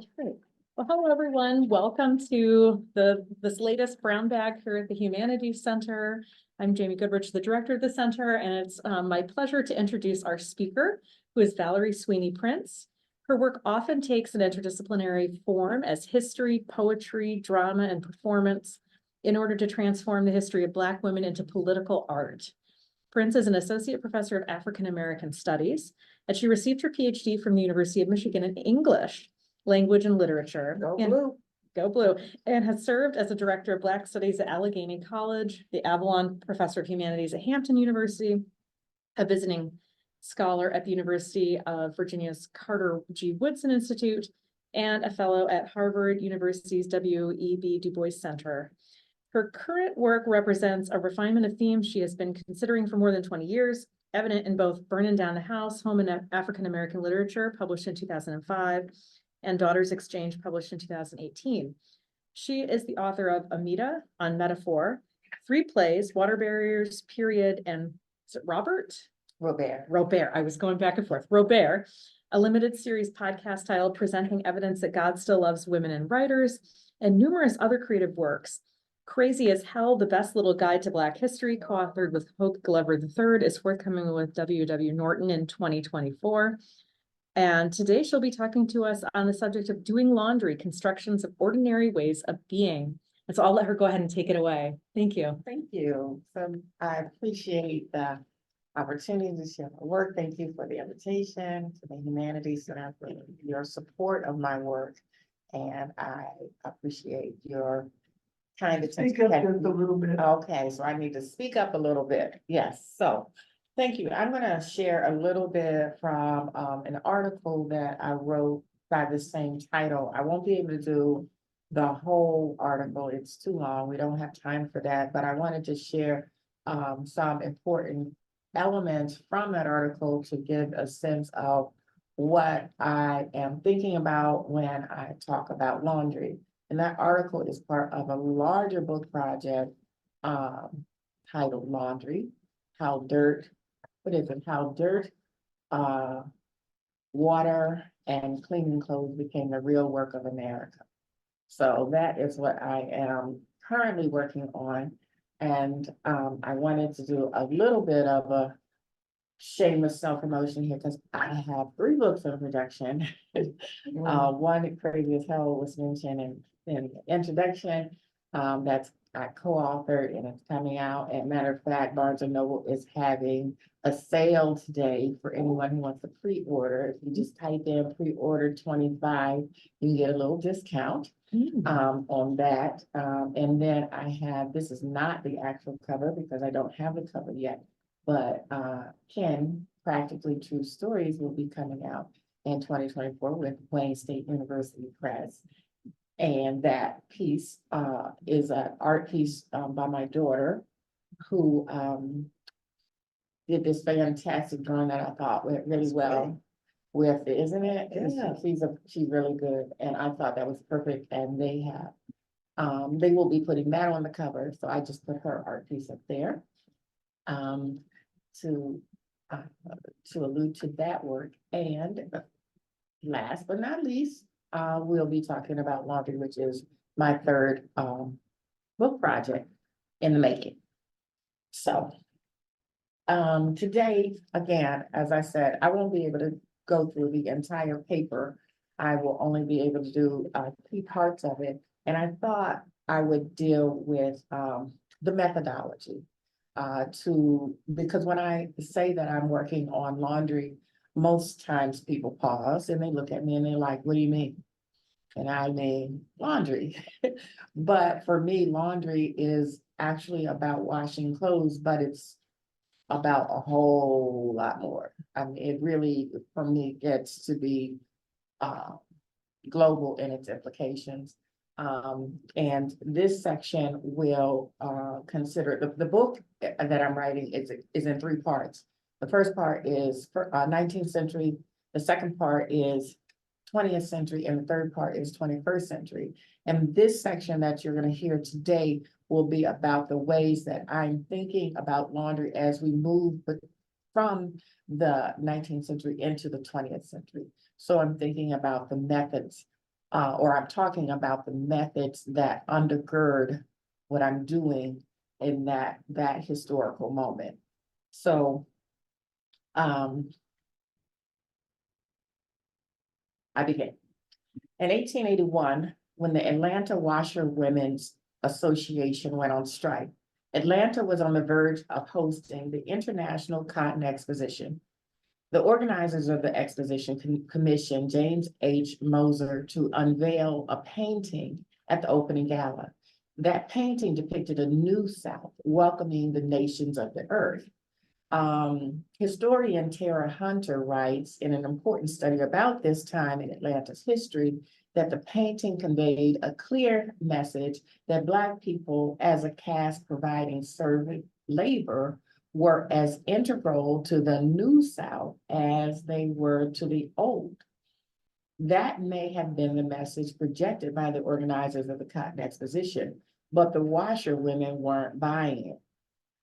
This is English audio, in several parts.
Great. Well, hello, everyone. Welcome to this latest brown bag here at the Humanities Center. I'm Jamie Goodrich, the director of the center, and it's my pleasure to introduce our speaker, who is Valerie Sweeney-Prince. Her work often takes an interdisciplinary form as history, poetry, drama, and performance in order to transform the history of Black women into political art. Prince is an associate professor of African American Studies, and she received her PhD from the University of Michigan in English, Language and Literature. Go blue. Go blue. And has served as a director of Black Studies at Allegheny College, the Avalon Professor of Humanities at Hampton University, a visiting scholar at the University of Virginia's Carter G. Woodson Institute, and a fellow at Harvard University's W.E.B. Du Bois Center. Her current work represents a refinement of themes she has been considering for more than 20 years, evident in both Burning Down the House, Home in African American Literature, published in 2005, and Daughters Exchange, published in 2018. She is the author of Amida on Metaphor, 3 plays, Water Barriers, Period, and is it Robert? Robert. I was going back and forth. Robert, a limited series podcast titled Presenting Evidence That God Still Loves Women and Writers, and numerous other creative works. Crazy as Hell, The Best Little Guide to Black History, co-authored with Hope Glover III, is forthcoming with W.W. Norton in 2024. And today she'll be talking to us on the subject of doing laundry, constructions of ordinary ways of being. And so I'll let her go ahead and take it away. Thank you. Thank you. So I appreciate the opportunity to share my work. Thank you for the invitation to the Humanities Center for your support of my work. And I appreciate your kind attention. Speak up just a little bit. Okay, so I need to speak up a little bit. Yes, so thank you. I'm going to share a little bit from an article that I wrote by the same title. I won't be able to do the whole article. It's too long. We don't have time for that, but I wanted to share some important elements from that article to give a sense of what I am thinking about when I talk about laundry. And that article is part of a larger book project titled Laundry, How Dirt, water, and cleaning clothes became the real work of America. So that is what I am currently working on. And I wanted to do a little bit of a shameless self-promotion here because I have 3 books in production. One, Crazy as Hell, was mentioned in the introduction. That's I co-authored and it's coming out. And matter of fact, Barnes & Noble is having a sale today for anyone who wants to pre-order. If you just type in pre-order 25, you can get a little discount on that. And then I have, this is not the actual cover because I don't have the cover yet, but Ken, Practically True Stories, will be coming out in 2024 with Wayne State University Press. And that piece is an art piece by my daughter, who did this fantastic drawing that I thought went really well with it, isn't it? Yeah. She's really good, and I thought that was perfect. And they will be putting that on the cover, so I just put her art piece up there to allude to that work. And last but not least, we'll be talking about laundry, which is my 3rd book project in the making. So today, again, as I said, I won't be able to go through the entire paper. I will only be able to do 3 parts of it. And I thought I would deal with the methodology because when I say that I'm working on laundry, most times people pause and they look at me and they're like, what do you mean? And I mean laundry. But for me, laundry is actually about washing clothes, but it's about a whole lot more. I mean, it really, for me, gets to be global in its implications. And this section will consider the book that I'm writing is in 3 parts. The first part is 19th century. The second part is 20th century, and the third part is 21st century. And this section that you're going to hear today will be about the ways that I'm thinking about laundry as we move from the 19th century into the 20th century. So I'm thinking about the methods or I'm talking about the methods that undergird what I'm doing in that historical moment. So, I begin. In 1881, when the Atlanta Washerwomen's Association went on strike, Atlanta was on the verge of hosting the International Cotton Exposition. The organizers of the exposition commissioned James H. Moser to unveil a painting at the opening gala. That painting depicted a new South welcoming the nations of the earth. Historian Tara Hunter writes in an important study about this time in Atlanta's history that the painting conveyed a clear message that Black people as a caste providing servant labor were as integral to the new South as they were to the old. That may have been the message projected by the organizers of the Cotton Exposition, but the washerwomen weren't buying it.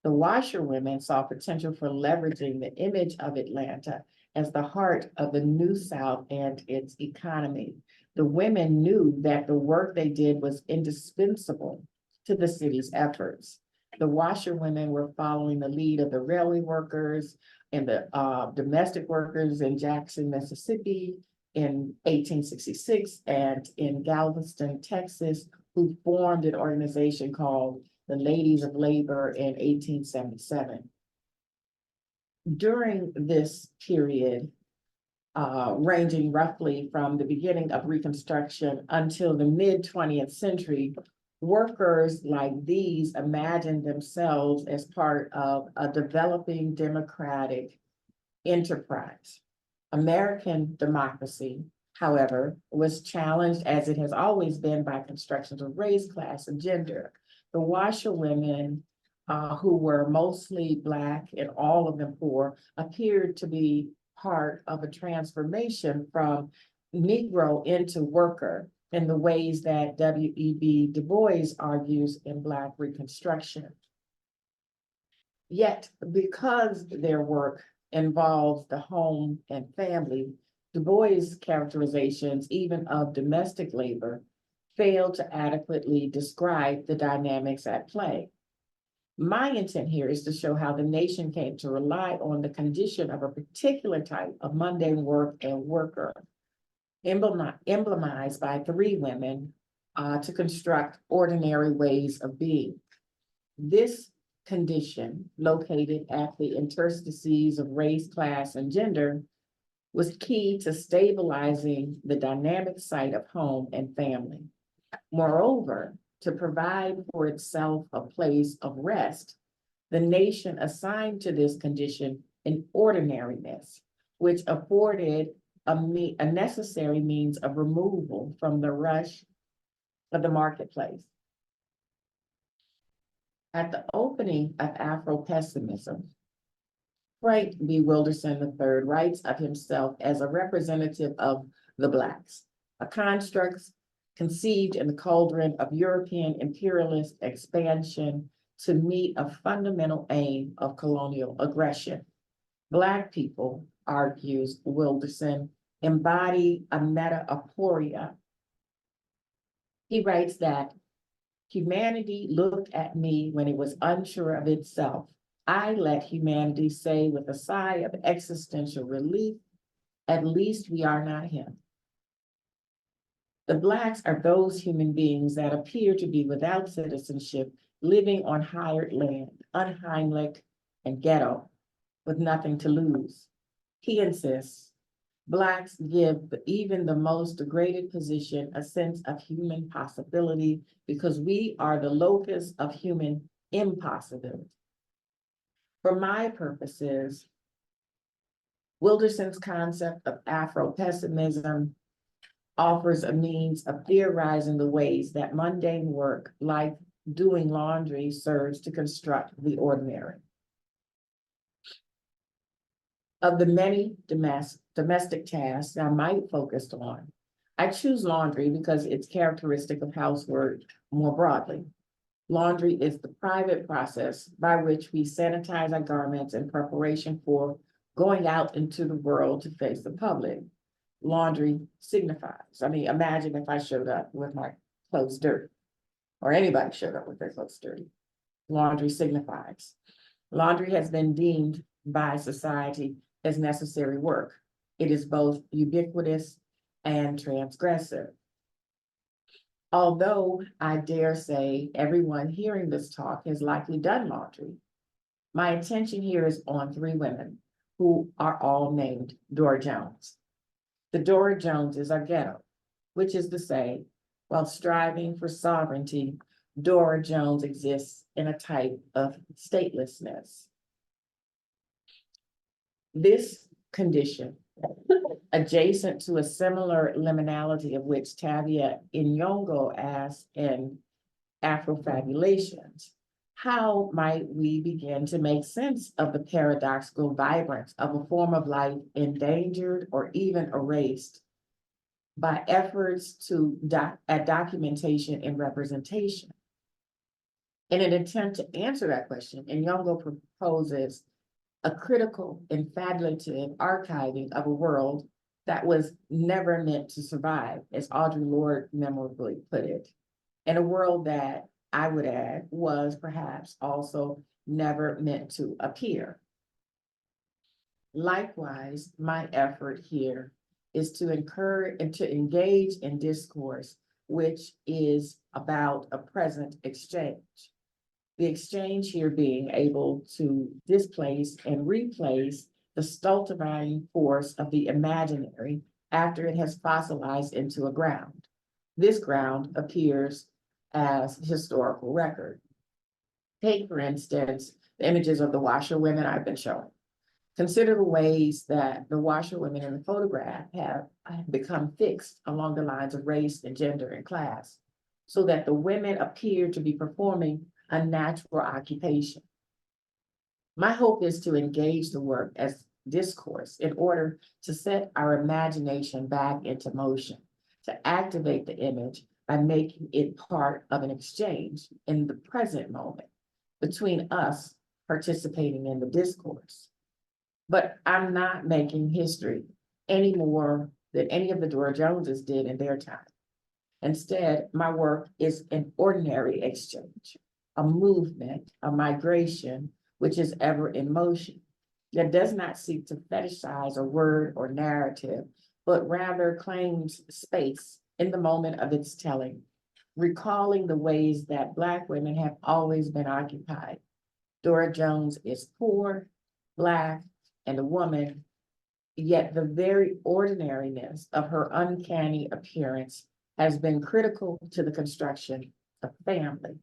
The washerwomen saw potential for leveraging the image of Atlanta as the heart of the New South and its economy. The women knew that the work they did was indispensable to the city's efforts. The washerwomen were following the lead of the railway workers and the domestic workers in Jackson, Mississippi in 1866 and in Galveston, Texas, who formed an organization called the Ladies of Labor in 1877. During this period, ranging roughly from the beginning of Reconstruction until the mid-20th century, workers like these imagined themselves as part of a developing democratic enterprise. American democracy, however, was challenged as it has always been by constructions of race, class, and gender. The washerwomen, who were mostly Black and all of them poor, appeared to be part of a transformation from Negro into worker in the ways that W.E.B. Du Bois argues in Black Reconstruction. Yet, because their work involves the home and family, Du Bois' characterizations, even of domestic labor, fail to adequately describe the dynamics at play. My intent here is to show how the nation came to rely on the condition of a particular type of mundane work and worker, emblemized by three women, to construct ordinary ways of being. This condition, located at the interstices of race, class, and gender, was key to stabilizing the dynamic site of home and family. Moreover, to provide for itself a place of rest, the nation assigned to this condition an ordinariness, which afforded a necessary means of removal from the rush of the marketplace. At the opening of Afro-pessimism, Frank B. Wilderson III writes of himself as a representative of the Blacks, a construct conceived in the cauldron of European imperialist expansion to meet a fundamental aim of colonial aggression. Black people, argues Wilderson, embody a meta-aporia. He writes that humanity looked at me when it was unsure of itself. I let humanity say with a sigh of existential relief, at least we are not him. The Blacks are those human beings that appear to be without citizenship, living on hired land, unheimlich and ghetto, with nothing to lose. He insists, Blacks give even the most degraded position a sense of human possibility because we are the locus of human impossibility. For my purposes, Wilderson's concept of Afro-pessimism offers a means of theorizing the ways that mundane work, like doing laundry, serves to construct the ordinary. Of the many domestic tasks I might focus on, I choose laundry because it's characteristic of housework more broadly. Laundry is the private process by which we sanitize our garments in preparation for going out into the world to face the public. laundry signifies. I mean, imagine if I showed up with my clothes dirty, or anybody showed up with their clothes dirty. Laundry signifies. Laundry has been deemed by society as necessary work. It is both ubiquitous and transgressive. Although I dare say everyone hearing this talk has likely done laundry, my attention here is on three women who are all named Dora Jones. The Dora Joneses are ghetto, which is to say, while striving for sovereignty, Dora Jones exists in a type of statelessness. This condition, adjacent to a similar liminality of which Tavia Inyongo asks in Afrofabulations, how might we begin to make sense of the paradoxical vibrance of a form of life endangered or even erased by efforts at documentation and representation? In an attempt to answer that question, Inyongo proposes a critical and fabulative archiving of a world that was never meant to survive, as Audre Lorde memorably put it, and a world that, I would add, was perhaps also never meant to appear. Likewise, my effort here is to encourage and to engage in discourse, which is about a present exchange. The exchange here being able to displace and replace the stultifying force of the imaginary after it has fossilized into a ground. This ground appears as historical record. Take, for instance, the images of the washerwomen I've been showing. Consider the ways that the washerwomen in the photograph have become fixed along the lines of race and gender and class, so that the women appear to be performing a natural occupation. My hope is to engage the work as discourse in order to set our imagination back into motion, to activate the image by making it part of an exchange in the present moment between us participating in the discourse. But I'm not making history any more than any of the Dora Joneses did in their time. Instead, my work is an ordinary exchange, a movement, a migration, which is ever in motion, that does not seek to fetishize a word or narrative, but rather claims space in the moment of its telling, recalling the ways that Black women have always been occupied. Dora Jones is poor, Black, and a woman, yet the very ordinariness of her uncanny appearance has been critical to the construction of family.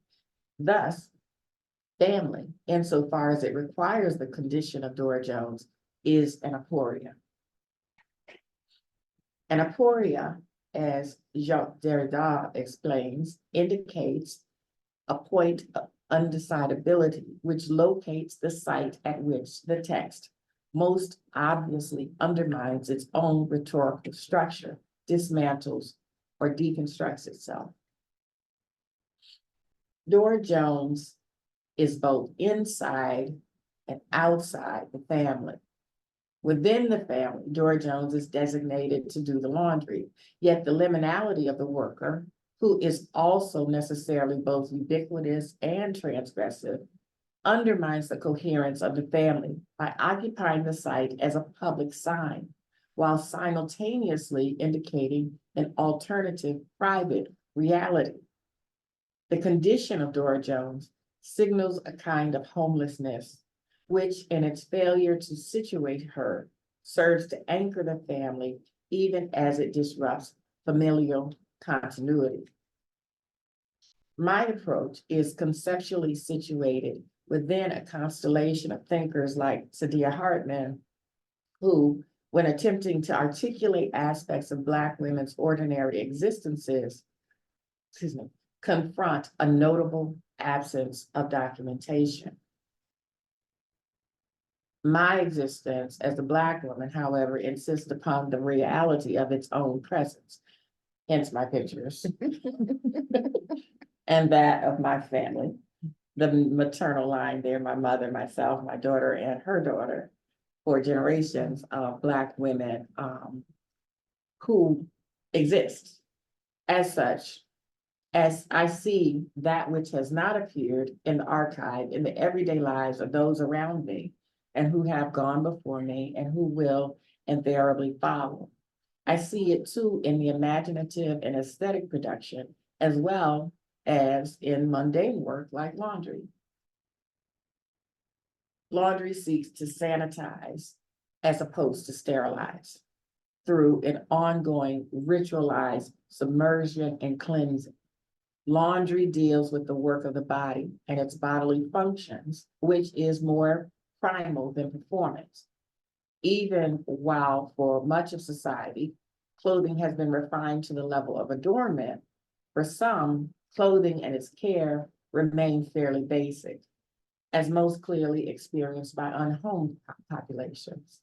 Thus, family, insofar as it requires the condition of Dora Jones, is an aporia. An aporia, as Jacques Derrida explains, indicates a point of undecidability, which locates the site at which the text most obviously undermines its own rhetorical structure, dismantles, or deconstructs itself. Dora Jones is both inside and outside the family. Within the family, Dora Jones is designated to do the laundry, yet the liminality of the worker, who is also necessarily both ubiquitous and transgressive, undermines the coherence of the family by occupying the site as a public sign, while simultaneously indicating an alternative private reality. The condition of Dora Jones signals a kind of homelessness, which in its failure to situate her serves to anchor the family even as it disrupts familial continuity. My approach is conceptually situated within a constellation of thinkers like Saidiya Hartman, who, when attempting to articulate aspects of Black women's ordinary existences, confront a notable absence of documentation. My existence as a Black woman, however, insists upon the reality of its own presence, hence my pictures, and that of my family. The maternal line there, my mother, myself, my daughter, and her daughter, for generations of Black women who exist. As such, as I see that which has not appeared in the archive in the everyday lives of those around me and who have gone before me and who will invariably follow. I see it too in the imaginative and aesthetic production, as well as in mundane work like laundry. Laundry seeks to sanitize as opposed to sterilize through an ongoing ritualized submersion and cleansing. Laundry deals with the work of the body and its bodily functions, which is more primal than performance. Even while for much of society, clothing has been refined to the level of adornment, for some, clothing and its care remain fairly basic, as most clearly experienced by unhomed populations.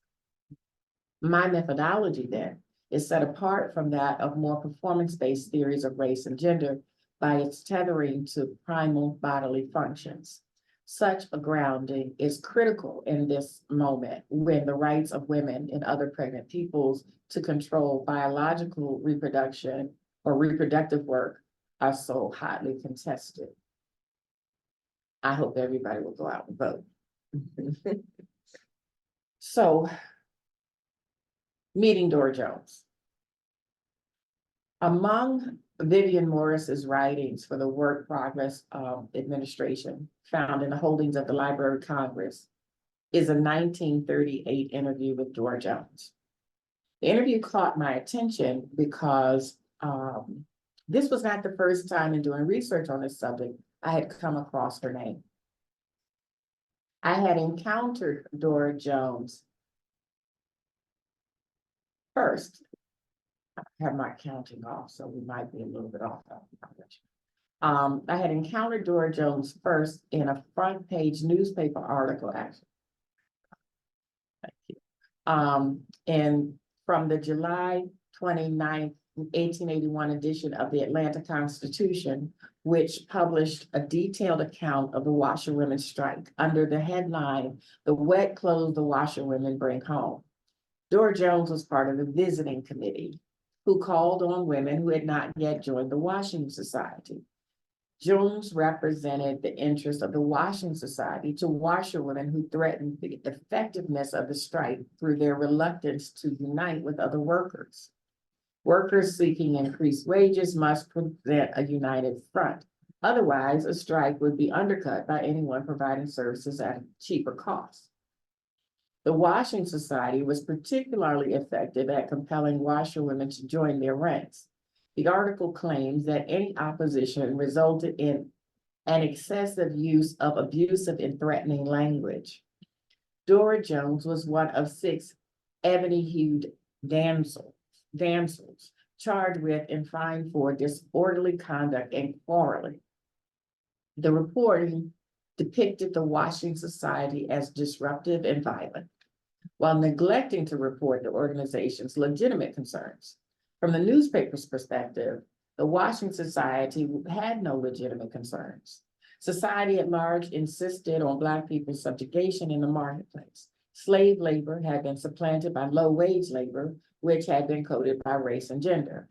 My methodology then is set apart from that of more performance-based theories of race and gender by its tethering to primal bodily functions. Such a grounding is critical in this moment when the rights of women and other pregnant peoples to control biological reproduction or reproductive work are so hotly contested. I hope everybody will go out and vote. So, meeting Dora Jones. Among Vivian Morris's writings for the Work Progress Administration, found in the holdings of the Library of Congress, is a 1938 interview with Dora Jones. The interview caught my attention because this was not the first time in doing research on this subject I had come across her name. I had encountered Dora Jones first. I have my counting off, so we might be a little bit off. I had encountered Dora Jones first in a front page newspaper article, actually. Thank you. And from the July 29th, 1881 edition of the Atlanta Constitution, which published a detailed account of the washerwomen's strike under the headline, "The Wet Clothes the Washerwomen Bring Home." Dora Jones was part of the visiting committee who called on women who had not yet joined the Washing Society. Jones represented the interest of the Washing Society to washerwomen who threatened the effectiveness of the strike through their reluctance to unite with other workers. Workers seeking increased wages must present a united front. Otherwise, a strike would be undercut by anyone providing services at a cheaper cost. The Washing Society was particularly effective at compelling washerwomen to join their ranks. The article claims that any opposition resulted in an excessive use of abusive and threatening language. Dora Jones was one of 6 ebony-hued damsels charged with and fined for disorderly conduct and quarreling. The reporting depicted the Washing Society as disruptive and violent, while neglecting to report the organization's legitimate concerns. From the newspaper's perspective, the Washing Society had no legitimate concerns. Society at large insisted on Black people's subjugation in the marketplace. Slave labor had been supplanted by low-wage labor, which had been coded by race and gender.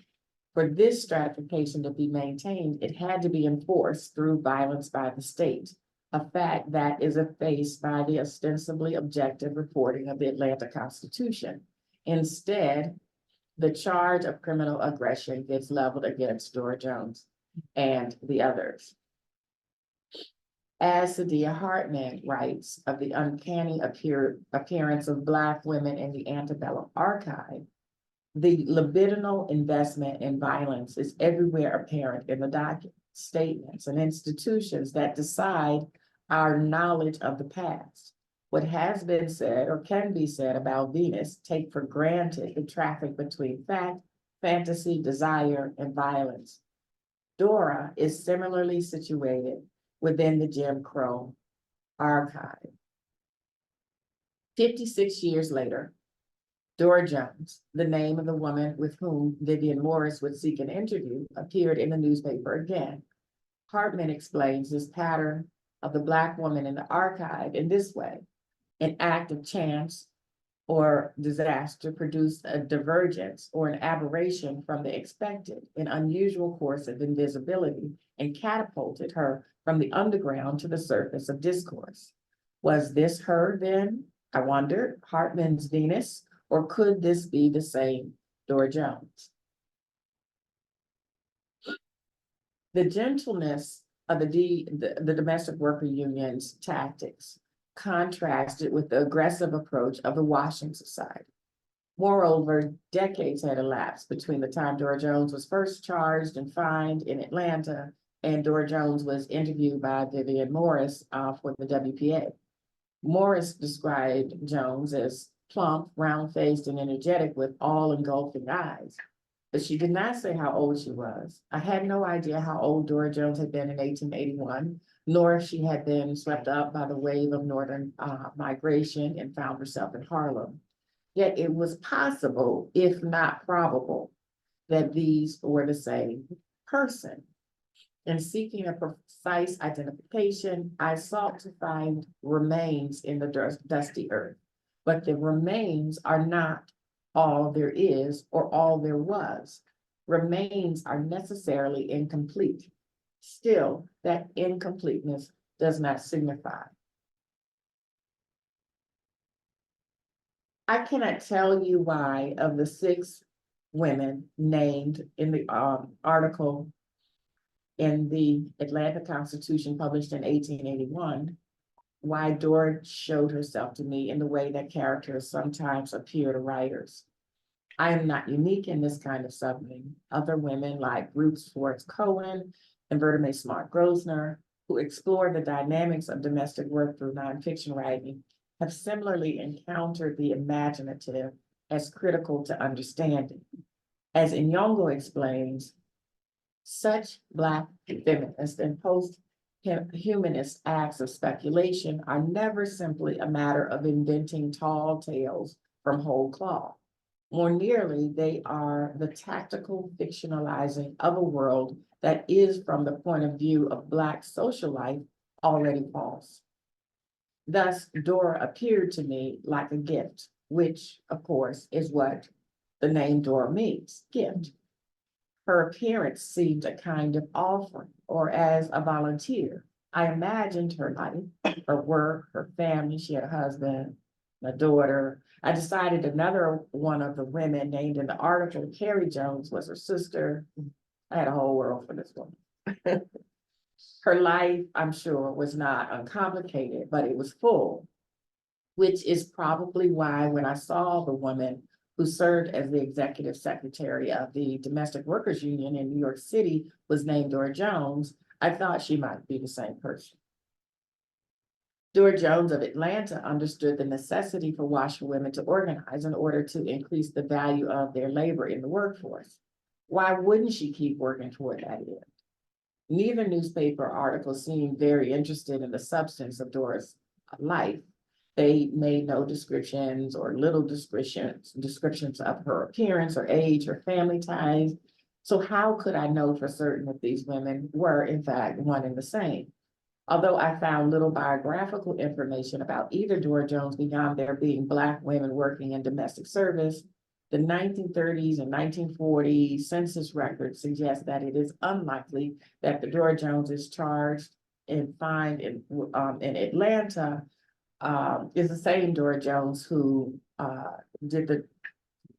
For this stratification to be maintained, it had to be enforced through violence by the state, a fact that is effaced by the ostensibly objective reporting of the Atlanta Constitution. Instead, the charge of criminal aggression gets leveled against Dora Jones and the others. As Sadia Hartman writes of the uncanny appearance of Black women in the antebellum archive, the libidinal investment in violence is everywhere apparent in the documents, statements, and institutions that decide our knowledge of the past. What has been said or can be said about Venus take for granted the traffic between fact, fantasy, desire, and violence. Dora is similarly situated within the Jim Crow archive. 56 years later, Dora Jones, the name of the woman with whom Vivian Morris would seek an interview, appeared in the newspaper again. Hartman explains this pattern of the Black woman in the archive in this way: an act of chance or disaster produced a divergence or an aberration from the expected, an unusual course of invisibility, and catapulted her from the underground to the surface of discourse. Was this her then, I wondered, Hartman's Venus, or could this be the same Dora Jones? The gentleness of the domestic worker union's tactics contrasted with the aggressive approach of the Washington side. Moreover, decades had elapsed between the time Dora Jones was first charged and fined in Atlanta and Dora Jones was interviewed by Vivian Morris for the WPA. Morris described Jones as plump, round-faced, and energetic with all-engulfing eyes. But she did not say how old she was. I had no idea how old Dora Jones had been in 1881, nor if she had been swept up by the wave of Northern migration and found herself in Harlem. Yet it was possible, if not probable, that these were the same person. In seeking a precise identification, I sought to find remains in the dusty earth, but the remains are not all there is or all there was. Remains are necessarily incomplete. Still, that incompleteness does not signify. I cannot tell you why of the 6 women named in the article in the Atlanta Constitution published in 1881, why Dora showed herself to me in the way that characters sometimes appear to writers. I am not unique in this kind of suffering. Other women like Ruth Swartz Cohen and Vertime Smart Grosvenor, who explore the dynamics of domestic work through nonfiction writing, have similarly encountered the imaginative as critical to understanding. As Nyong'o explains, such Black feminist and post-humanist acts of speculation are never simply a matter of inventing tall tales from whole cloth. More nearly, they are the tactical fictionalizing of a world that is, from the point of view of Black social life, already false. Thus, Dora appeared to me like a gift, which, of course, is what the name Dora means, gift. Her appearance seemed a kind of offering, or as a volunteer. I imagined her life, her work, her family. She had a husband, a daughter. I decided another one of the women named in the article, Carrie Jones, was her sister. I had a whole world for this woman. Her life, I'm sure, was not uncomplicated, but it was full, which is probably why when I saw the woman who served as the executive secretary of the Domestic Workers Union in New York City was named Dora Jones, I thought she might be the same person. Dora Jones of Atlanta understood the necessity for washerwomen to organize in order to increase the value of their labor in the workforce. Why wouldn't she keep working toward that end? Neither newspaper article seemed very interested in the substance of Dora's life. They made no descriptions or little descriptions of her appearance or age or family ties. So how could I know for certain if these women were in fact one and the same? Although I found little biographical information about either Dora Jones beyond there being Black women working in domestic service, the 1930s and 1940s census records suggest that it is unlikely that the Dora Jones is charged and fined in Atlanta is the same Dora Jones who did the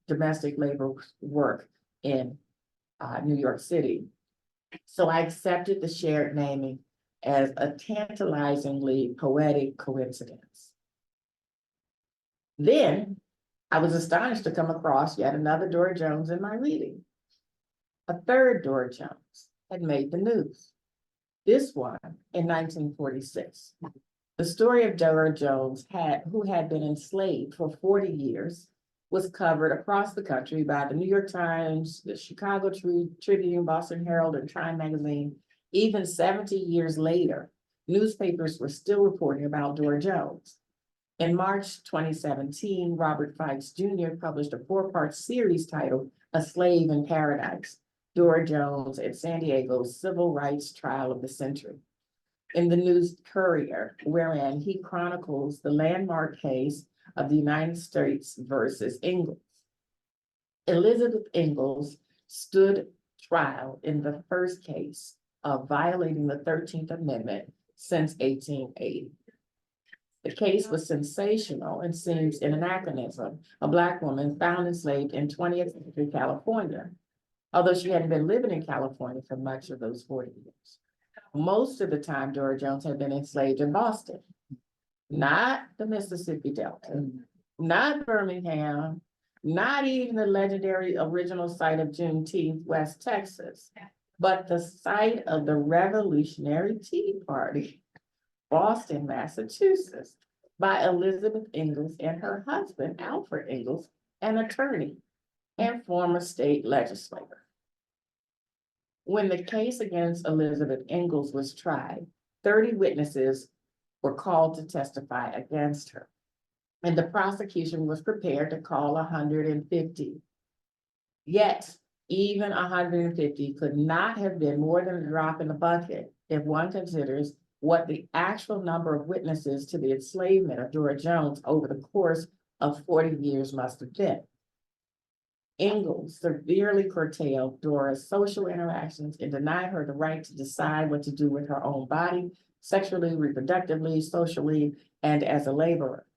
domestic labor work in New York City. So I accepted the shared naming as a tantalizingly poetic coincidence. Then I was astonished to come across yet another Dora Jones in my reading. A third Dora Jones had made the news, this one in 1946. The story of Dora Jones, who had been enslaved for 40 years, was covered across the country by the New York Times, the Chicago Tribune, Boston Herald, and Time magazine. Even 70 years later, newspapers were still reporting about Dora Jones. In March 2017, Robert Fikes Jr. published a 4-part series titled A Slave in Paradise, Dora Jones and San Diego's Civil Rights Trial of the Century. In the News Courier, wherein he chronicles the landmark case of the United States versus Ingalls. Elizabeth Ingalls stood trial in the first case of violating the 13th Amendment since 1880. The case was sensational and seems an anachronism. A Black woman found enslaved in 20th century California, although she hadn't been living in California for much of those 40 years. Most of the time, Dora Jones had been enslaved in Boston, not the Mississippi Delta, not Birmingham, not even the legendary original site of Juneteenth, West Texas, but the site of the Revolutionary Tea Party, Boston, Massachusetts, by Elizabeth Ingalls and her husband, Alfred Ingalls, an attorney and former state legislator. When the case against Elizabeth Ingalls was tried, 30 witnesses were called to testify against her, and the prosecution was prepared to call 150. Yet, even 150 could not have been more than a drop in the bucket if one considers what the actual number of witnesses to the enslavement of Dora Jones over the course of 40 years must have been. Ingalls severely curtailed Dora's social interactions and denied her the right to decide what to do with her own body, sexually, reproductively, socially, and as a laborer.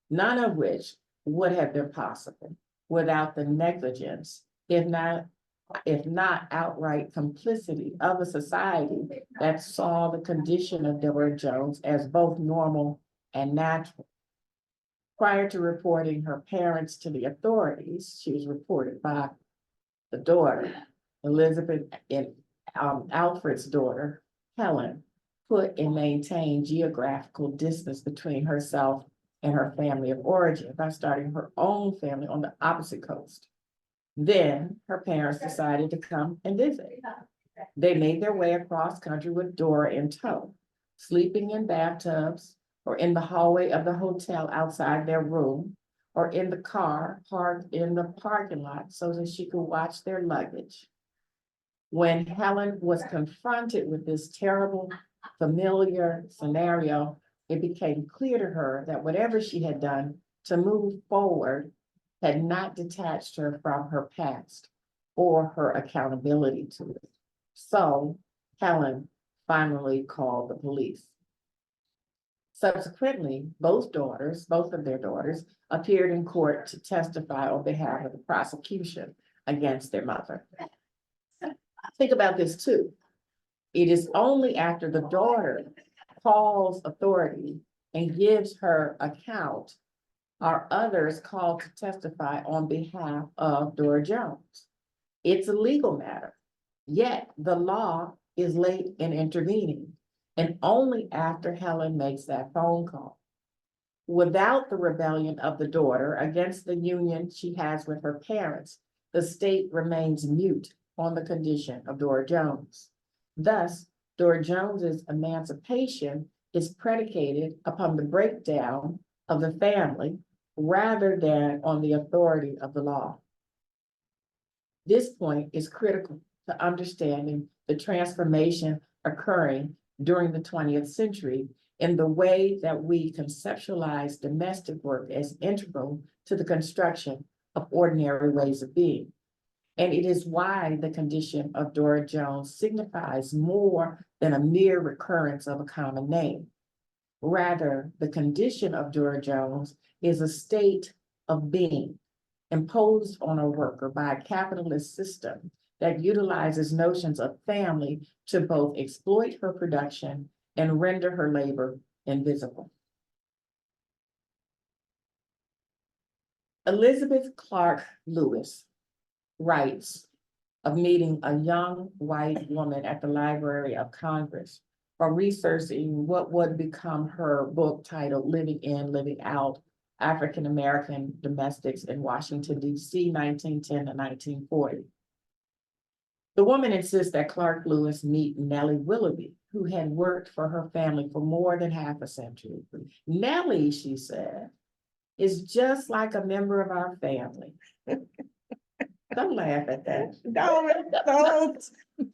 None of which would have been possible without the negligence, if not outright complicity of a society that saw the condition of Dora Jones as both normal and natural. Prior to reporting her parents to the authorities, she was reported by the daughter, Elizabeth, and Alfred's daughter, Helen, put and maintained geographical distance between herself and her family of origin by starting her own family on the opposite coast. Then her parents decided to come and visit. They made their way across country with Dora in tow, sleeping in bathtubs or in the hallway of the hotel outside their room, or in the car parked in the parking lot so that she could watch their luggage. When Helen was confronted with this terrible, familiar scenario, it became clear to her that whatever she had done to move forward had not detached her from her past or her accountability to it. So Helen finally called the police. Subsequently, both of their daughters, appeared in court to testify on behalf of the prosecution against their mother. Think about this too. It is only after the daughter calls authority and gives her account are others called to testify on behalf of Dora Jones. It's a legal matter, yet the law is late in intervening, and only after Helen makes that phone call. Without the rebellion of the daughter against the union she has with her parents, the state remains mute on the condition of Dora Jones. Thus, Dora Jones's emancipation is predicated upon the breakdown of the family rather than on the authority of the law. This point is critical to understanding the transformation occurring during the 20th century in the way that we conceptualize domestic work as integral to the construction of ordinary ways of being. And it is why the condition of Dora Jones signifies more than a mere recurrence of a common name. Rather, the condition of Dora Jones is a state of being imposed on a worker by a capitalist system that utilizes notions of family to both exploit her production and render her labor invisible. Elizabeth Clark Lewis writes of meeting a young white woman at the Library of Congress while researching what would become her book titled Living In, Living Out, African-American Domestics in Washington, D.C., 1910 to 1940. The woman insists that Clark Lewis meet Nellie Willoughby, who had worked for her family for more than half a century. Nellie, she said, is just like a member of our family. Don't laugh at that. No, it's so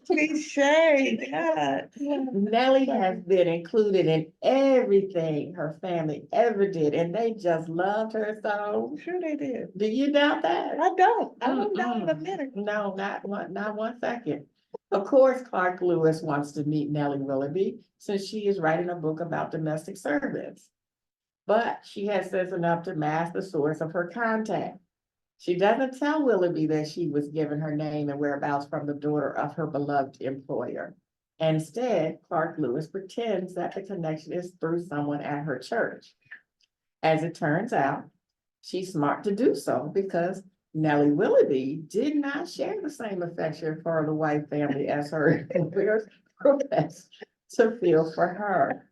cliche, God. Nellie has been included in everything her family ever did, and they just loved her so. I'm sure they did. Do you doubt that? I don't know in a minute. No, not 1 second. Of course, Clark Lewis wants to meet Nellie Willoughby since she is writing a book about domestic servants. But she has sense enough to mask the source of her contact. She doesn't tell Willoughby that she was given her name and whereabouts from the daughter of her beloved employer. Instead, Clark Lewis pretends that the connection is through someone at her church. As it turns out, she's smart to do so because Nellie Willoughby did not share the same affection for the White family as her employers professed to feel for her.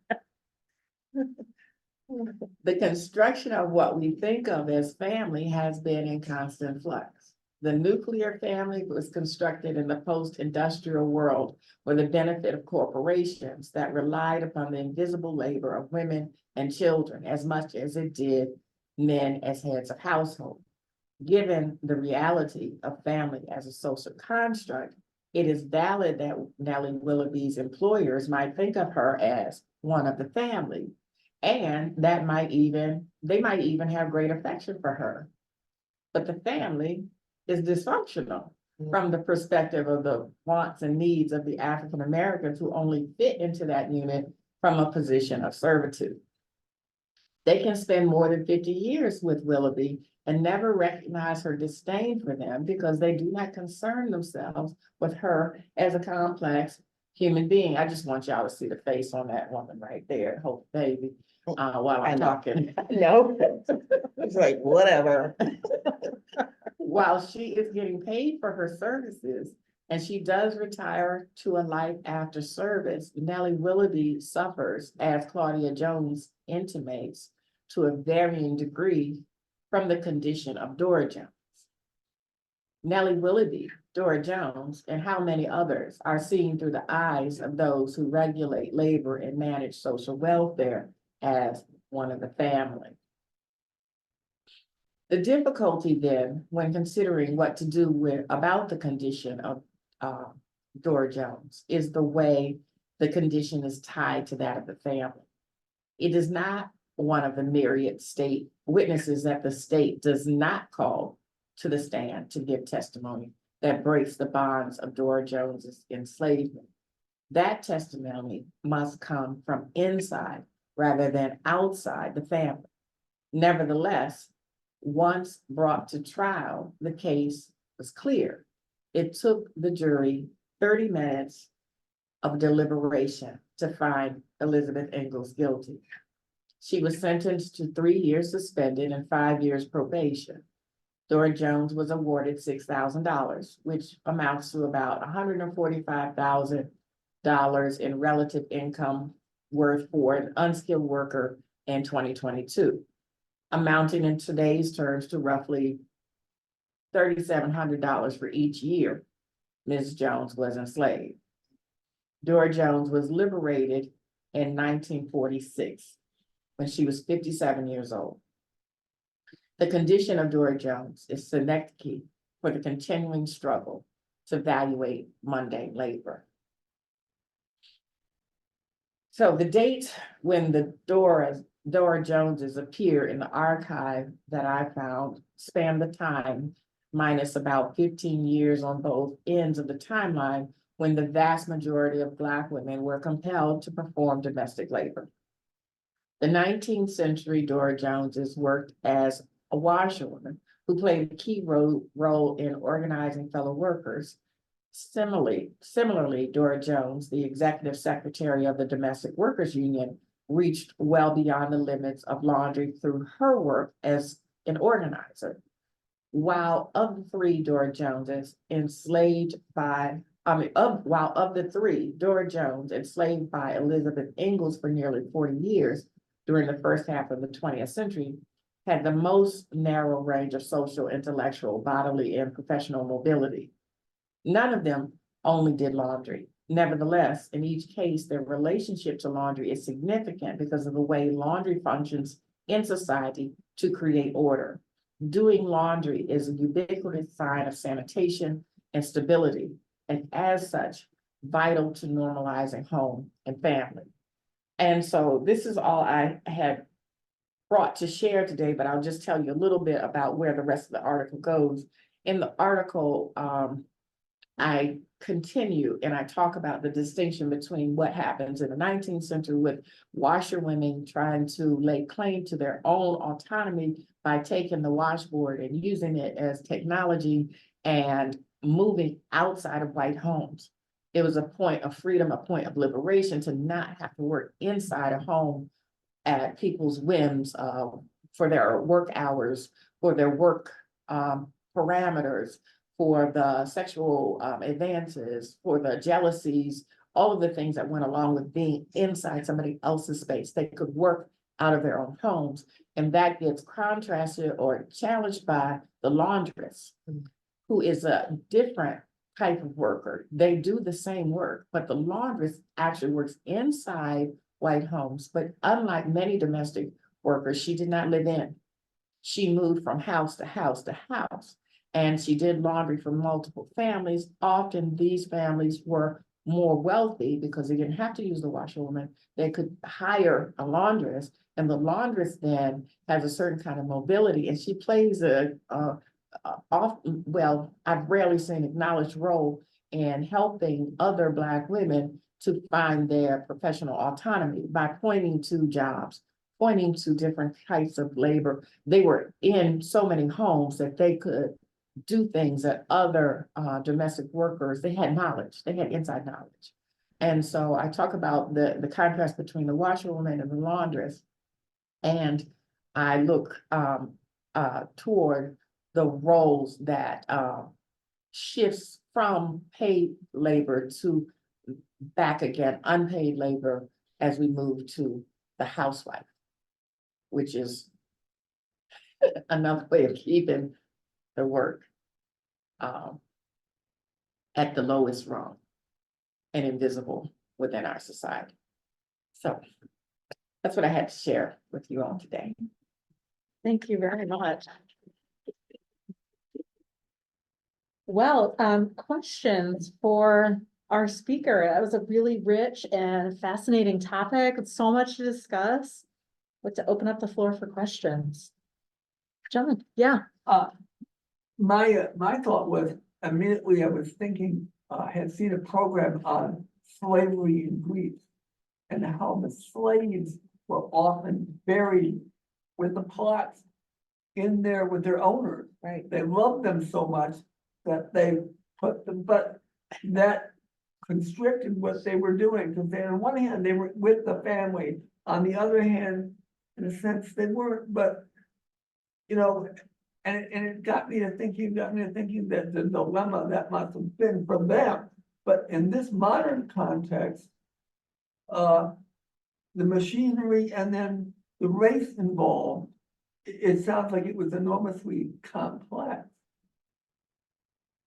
The construction of what we think of as family has been in constant flux. The nuclear family was constructed in the post-industrial world for the benefit of corporations that relied upon the invisible labor of women and children as much as it did men as heads of household. Given the reality of family as a social construct, it is valid that Nellie Willoughby's employers might think of her as one of the family. And they might even have great affection for her. But the family is dysfunctional from the perspective of the wants and needs of the African Americans who only fit into that unit from a position of servitude. They can spend more than 50 years with Willoughby and never recognize her disdain for them because they do not concern themselves with her as a complex human being. I just want y'all to see the face on that woman right there, Hope Baby, while I'm talking. No, it's like, whatever. While she is getting paid for her services and she does retire to a life after service, Nellie Willoughby suffers, as Claudia Jones intimates, to a varying degree from the condition of Dora Jones. Nellie Willoughby, Dora Jones, and how many others are seen through the eyes of those who regulate labor and manage social welfare as one of the family. The difficulty then, when considering what to do about the condition of Dora Jones, is the way the condition is tied to that of the family. It is not one of the myriad state witnesses that the state does not call to the stand to give testimony that breaks the bonds of Dora Jones's enslavement. That testimony must come from inside rather than outside the family. Nevertheless, once brought to trial, the case was clear. It took the jury 30 minutes of deliberation to find Elizabeth Ingalls guilty. She was sentenced to 3 years suspended and 5 years probation. Dora Jones was awarded $6,000, which amounts to about $145,000 in relative income worth for an unskilled worker in 2022, amounting in today's terms to roughly $3,700 for each year Ms. Jones was enslaved. Dora Jones was liberated in 1946 when she was 57 years old. The condition of Dora Jones is synecdoche for the continuing struggle to evaluate mundane labor. So the date when the Dora Joneses appear in the archive that I found span the time minus about 15 years on both ends of the timeline when the vast majority of Black women were compelled to perform domestic labor. The 19th century Dora Joneses worked as a washerwoman who played a key role in organizing fellow workers. Similarly, Dora Jones, the executive secretary of the Domestic Workers Union, reached well beyond the limits of laundry through her work as an organizer. While of the three Dora Joneses enslaved by, while of the three, Dora Jones, enslaved by Elizabeth Ingalls for nearly 40 years during the first half of the 20th century, had the most narrow range of social, intellectual, bodily, and professional mobility. None of them only did laundry. Nevertheless, in each case, their relationship to laundry is significant because of the way laundry functions in society to create order. doing laundry is a ubiquitous sign of sanitation and stability, and as such, vital to normalizing home and family. And so this is all I had brought to share today, but I'll just tell you a little bit about where the rest of the article goes. In the article, I continue and I talk about the distinction between what happens in the 19th century with washerwomen trying to lay claim to their own autonomy by taking the washboard and using it as technology and moving outside of white homes. It was a point of freedom, a point of liberation to not have to work inside a home at people's whims for their work hours, for their work parameters, for the sexual advances, for the jealousies, all of the things that went along with being inside somebody else's space. They could work out of their own homes. And that gets contrasted or challenged by the laundress, who is a different type of worker. They do the same work, but the laundress actually works inside white homes. But unlike many domestic workers, she did not live in. She moved from house to house to house. And she did laundry for multiple families. Often these families were more wealthy because they didn't have to use the washerwoman. They could hire a laundress, and the laundress then has a certain kind of mobility, and she plays I've rarely seen acknowledged role in helping other Black women to find their professional autonomy by pointing to jobs, pointing to different types of labor. They were in so many homes that they could do things that other domestic workers, they had knowledge, they had inside knowledge. And so I talk about the contrast between the washerwoman and the laundress. And I look toward the roles that shifts from paid labor to back again, unpaid labor as we move to the housewife, which is another way of keeping the work at the lowest rung and invisible within our society. So that's what I had to share with you all today. Thank you very much. Well, questions for our speaker. That was a really rich and fascinating topic. It's so much to discuss. I'd like to open up the floor for questions. John, yeah. My thought was, immediately I was thinking, had seen a program on slavery in Greece and how the slaves were often buried with the plots in there with their owners. Right. They loved them so much that they put them, but that constricted what they were doing, because they, on one hand, they were with the family, on the other hand, in a sense, they weren't, but you know, and it got me to thinking that the dilemma that must have been for them. But in this modern context, the machinery and then the race involved, it sounds like it was enormously complex.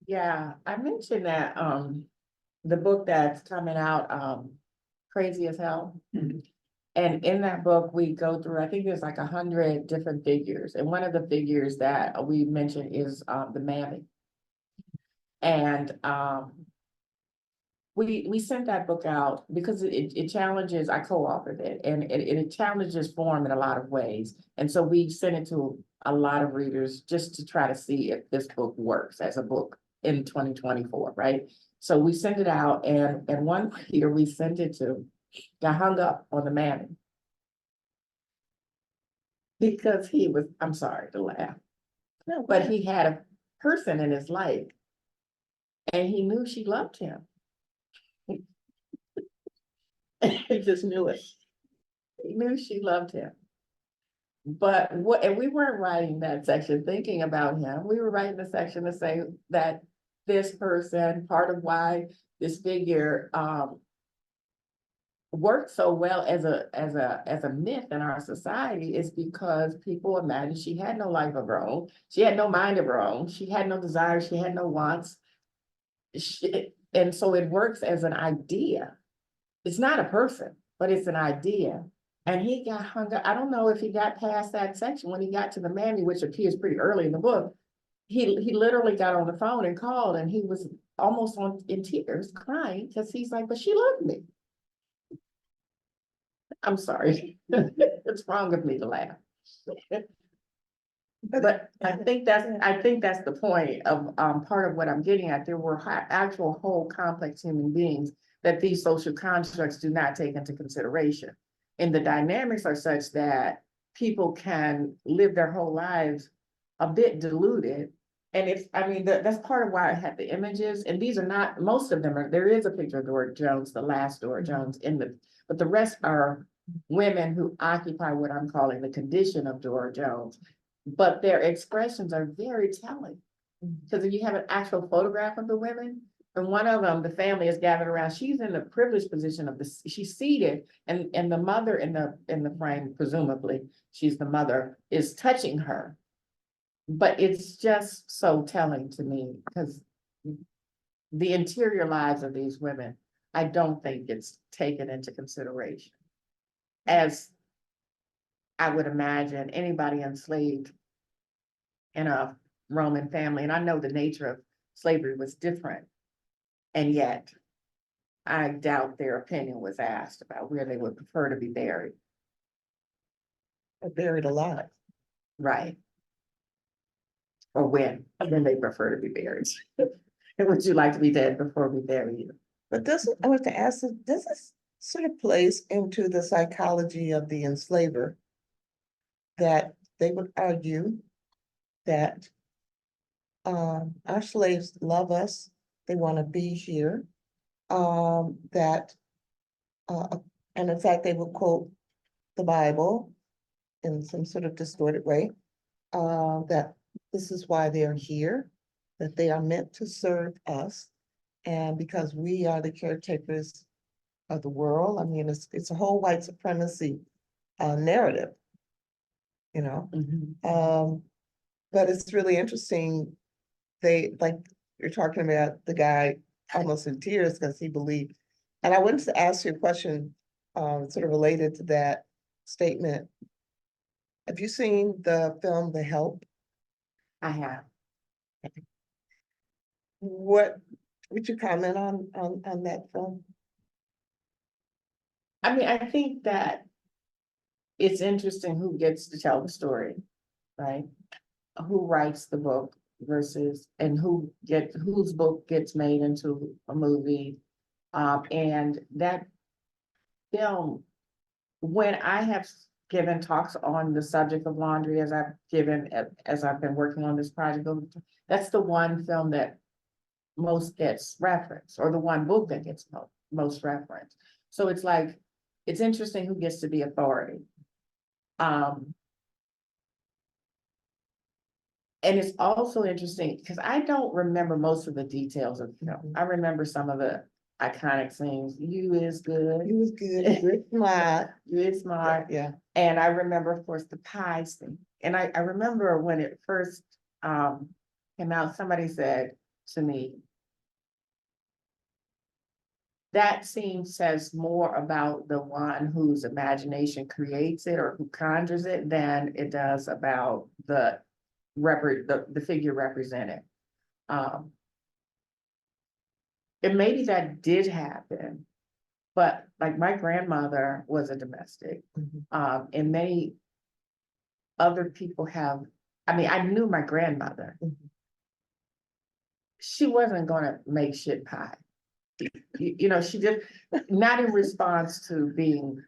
Yeah, I mentioned that the book that's coming out, Crazy as Hell. Mhm. And in that book, we go through, I think there's like 100 different figures. And one of the figures that we mentioned is the mammy. And we sent that book out because it challenges, I co-authored it, and it challenges form in a lot of ways. And so we sent it to a lot of readers just to try to see if this book works as a book in 2024, right? So we sent it out, and one reader we sent it to got hung up on the mammy because he was, I'm sorry to laugh, but he had a person in his life and he knew she loved him. He just knew it. He knew she loved him. But and we weren't writing that section thinking about him. We were writing the section to say that this person, part of why this figure worked so well as a myth in our society is because people imagined she had no life of her own. She had no mind of her own. She had no desires. She had no wants. And so it works as an idea. It's not a person, but it's an idea And he got hung up. I don't know if he got past that section when he got to the mammy, which appears pretty early in the book. He literally got on the phone and called, and he was almost in tears, crying, because he's like, but she loved me. I'm sorry. It's wrong of me to laugh. But I think that's the point of, part of what I'm getting at. There were actual whole complex human beings that these social constructs do not take into consideration. And the dynamics are such that people can live their whole lives a bit diluted. And it's, I mean, that's part of why I had the images, and these are not, most of them are, there is a picture of Dora Jones, the last Dora Jones but the rest are women who occupy what I'm calling the condition of Dora Jones. But their expressions are very telling. Because if you have an actual photograph of the women, and one of them, the family is gathered around, she's in the privileged position of she's seated, and the mother in the frame, presumably, she's the mother, is touching her. But it's just so telling to me, because the interior lives of these women, I don't think it's taken into consideration. As I would imagine anybody enslaved in a Roman family, and I know the nature of slavery was different. And yet, I doubt their opinion was asked about where they would prefer to be buried. Or buried alive. Right. Or when they prefer to be buried. And would you like to be dead before we bury you? But this, I want to ask, this is sort of plays into the psychology of the enslaver, that they would argue that our slaves love us, they want to be here, that, and in fact, they would quote the Bible in some sort of distorted way, that this is why they are here, that they are meant to serve us, and because we are the caretakers of the world. I mean, it's a whole white supremacy narrative, you know. But it's really interesting. They, like, you're talking about the guy almost in tears because he believed. And I wanted to ask you a question sort of related to that statement. Have you seen the film The Help? I have. What would you comment on that film? I mean, I think that it's interesting who gets to tell the story, right? Who writes the book versus, and whose book gets made into a movie. And that film, when I have given talks on the subject of laundry, as I've been working on this project, that's the one film that most gets referenced, or the one book that gets most referenced. So it's like, it's interesting who gets to be authority. And it's also interesting because I don't remember most of the details of the film. I remember some of the iconic scenes. You is good. He was good, good, smart. You is smart. Yeah. And I remember, of course, the pie scene. And I remember when it first came out, somebody said to me, that scene says more about the one whose imagination creates it or who conjures it than it does about the figure represented. And maybe that did happen, but like my grandmother was a domestic, and many other people have, I mean, I knew my grandmother. She wasn't gonna make shit pie. You know, she did not in response to being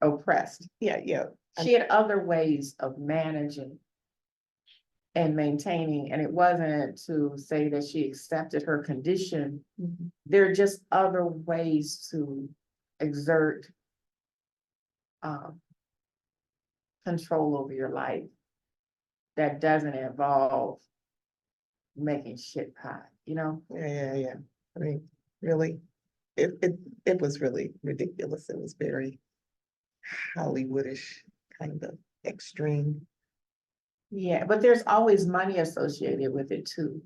oppressed. Yeah, yeah. She had other ways of managing and maintaining, and it wasn't to say that she accepted her condition. There are just other ways to exert control over your life that doesn't involve making shit pie, you know? Yeah. I mean, really, it was really ridiculous. It was very Hollywoodish, kind of extreme. Yeah, but there's always money associated with it too.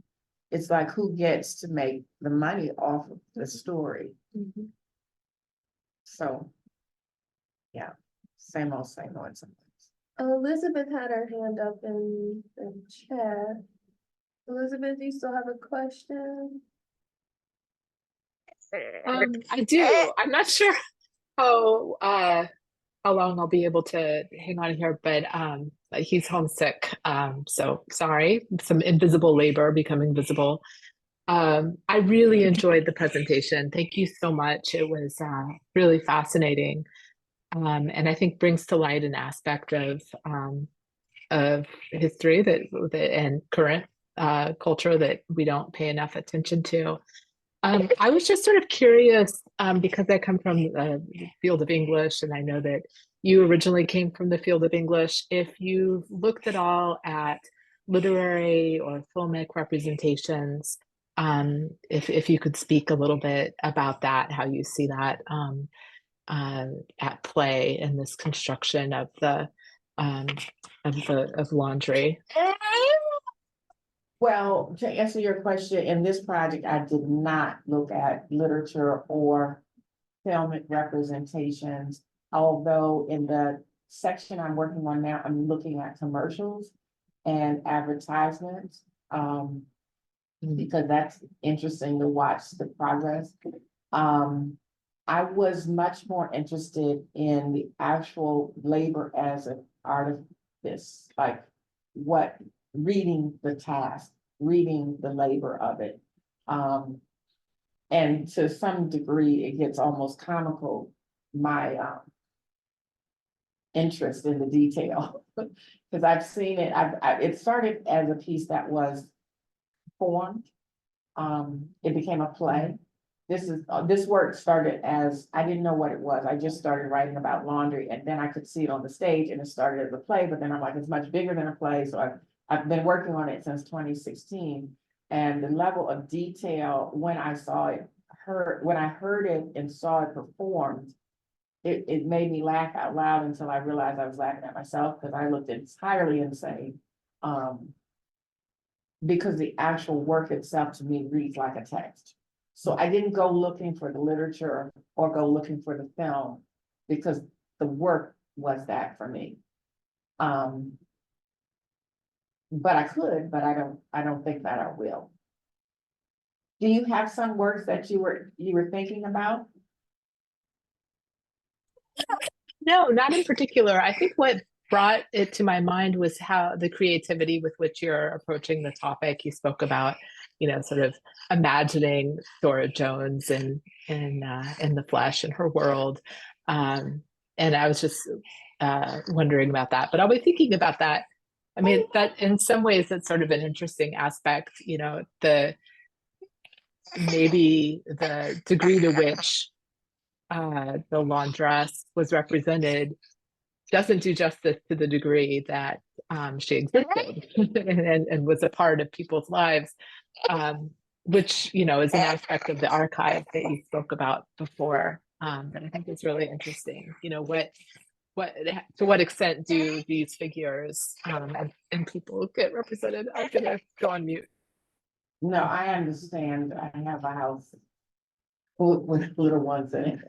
It's like who gets to make the money off of the story. So, yeah. same old, same old. Elizabeth had her hand up in the chat. Elizabeth, do you still have a question? I do. I'm not sure how long I'll be able to hang on here, but he's homesick. So sorry, some invisible labor becoming visible. I really enjoyed the presentation. Thank you so much. It was really fascinating. And I think brings to light an aspect of history that and current culture that we don't pay enough attention to. I was just sort of curious because I come from the field of English, and I know that you originally came from the field of English. If you've looked at all at literary or filmic representations, if you could speak a little bit about that, how you see that at play in this construction of of laundry. Well, to answer your question, in this project, I did not look at literature or filmic representations. Although in the section I'm working on now, I'm looking at commercials and advertisements. Because that's interesting to watch the progress. I was much more interested in the actual labor as an artist, like what reading the task, reading the labor of it. And to some degree, it gets almost comical, my interest in the detail. Because I've seen it, it started as a piece that was formed. It became a play. This work started as, I didn't know what it was. I just started writing about laundry, and then I could see it on the stage, and it started as a play, but then I'm like, it's much bigger than a play. So I've been working on it since 2016. And the level of detail when I saw it, when I heard it and saw it performed, it made me laugh out loud until I realized I was laughing at myself, because I looked entirely insane. Because the actual work itself to me reads like a text. So I didn't go looking for the literature or go looking for the film, because the work was that for me. But I could, but I don't think that I will. Do you have some works that you were thinking about? No, not in particular. I think what brought it to my mind was how the creativity with which you're approaching the topic. You spoke about, sort of imagining Dora Jones in the flesh in her world. And I was just wondering about that. But I'll be thinking about that. I mean, that in some ways, that's sort of an interesting aspect, maybe the degree to which the laundress was represented doesn't do justice to the degree that she existed and was a part of people's lives, which, is an aspect of the archive that you spoke about before, that I think is really interesting. To what extent do these figures and people get represented? I'm gonna go on mute. No, I understand. I have a house with little ones in it,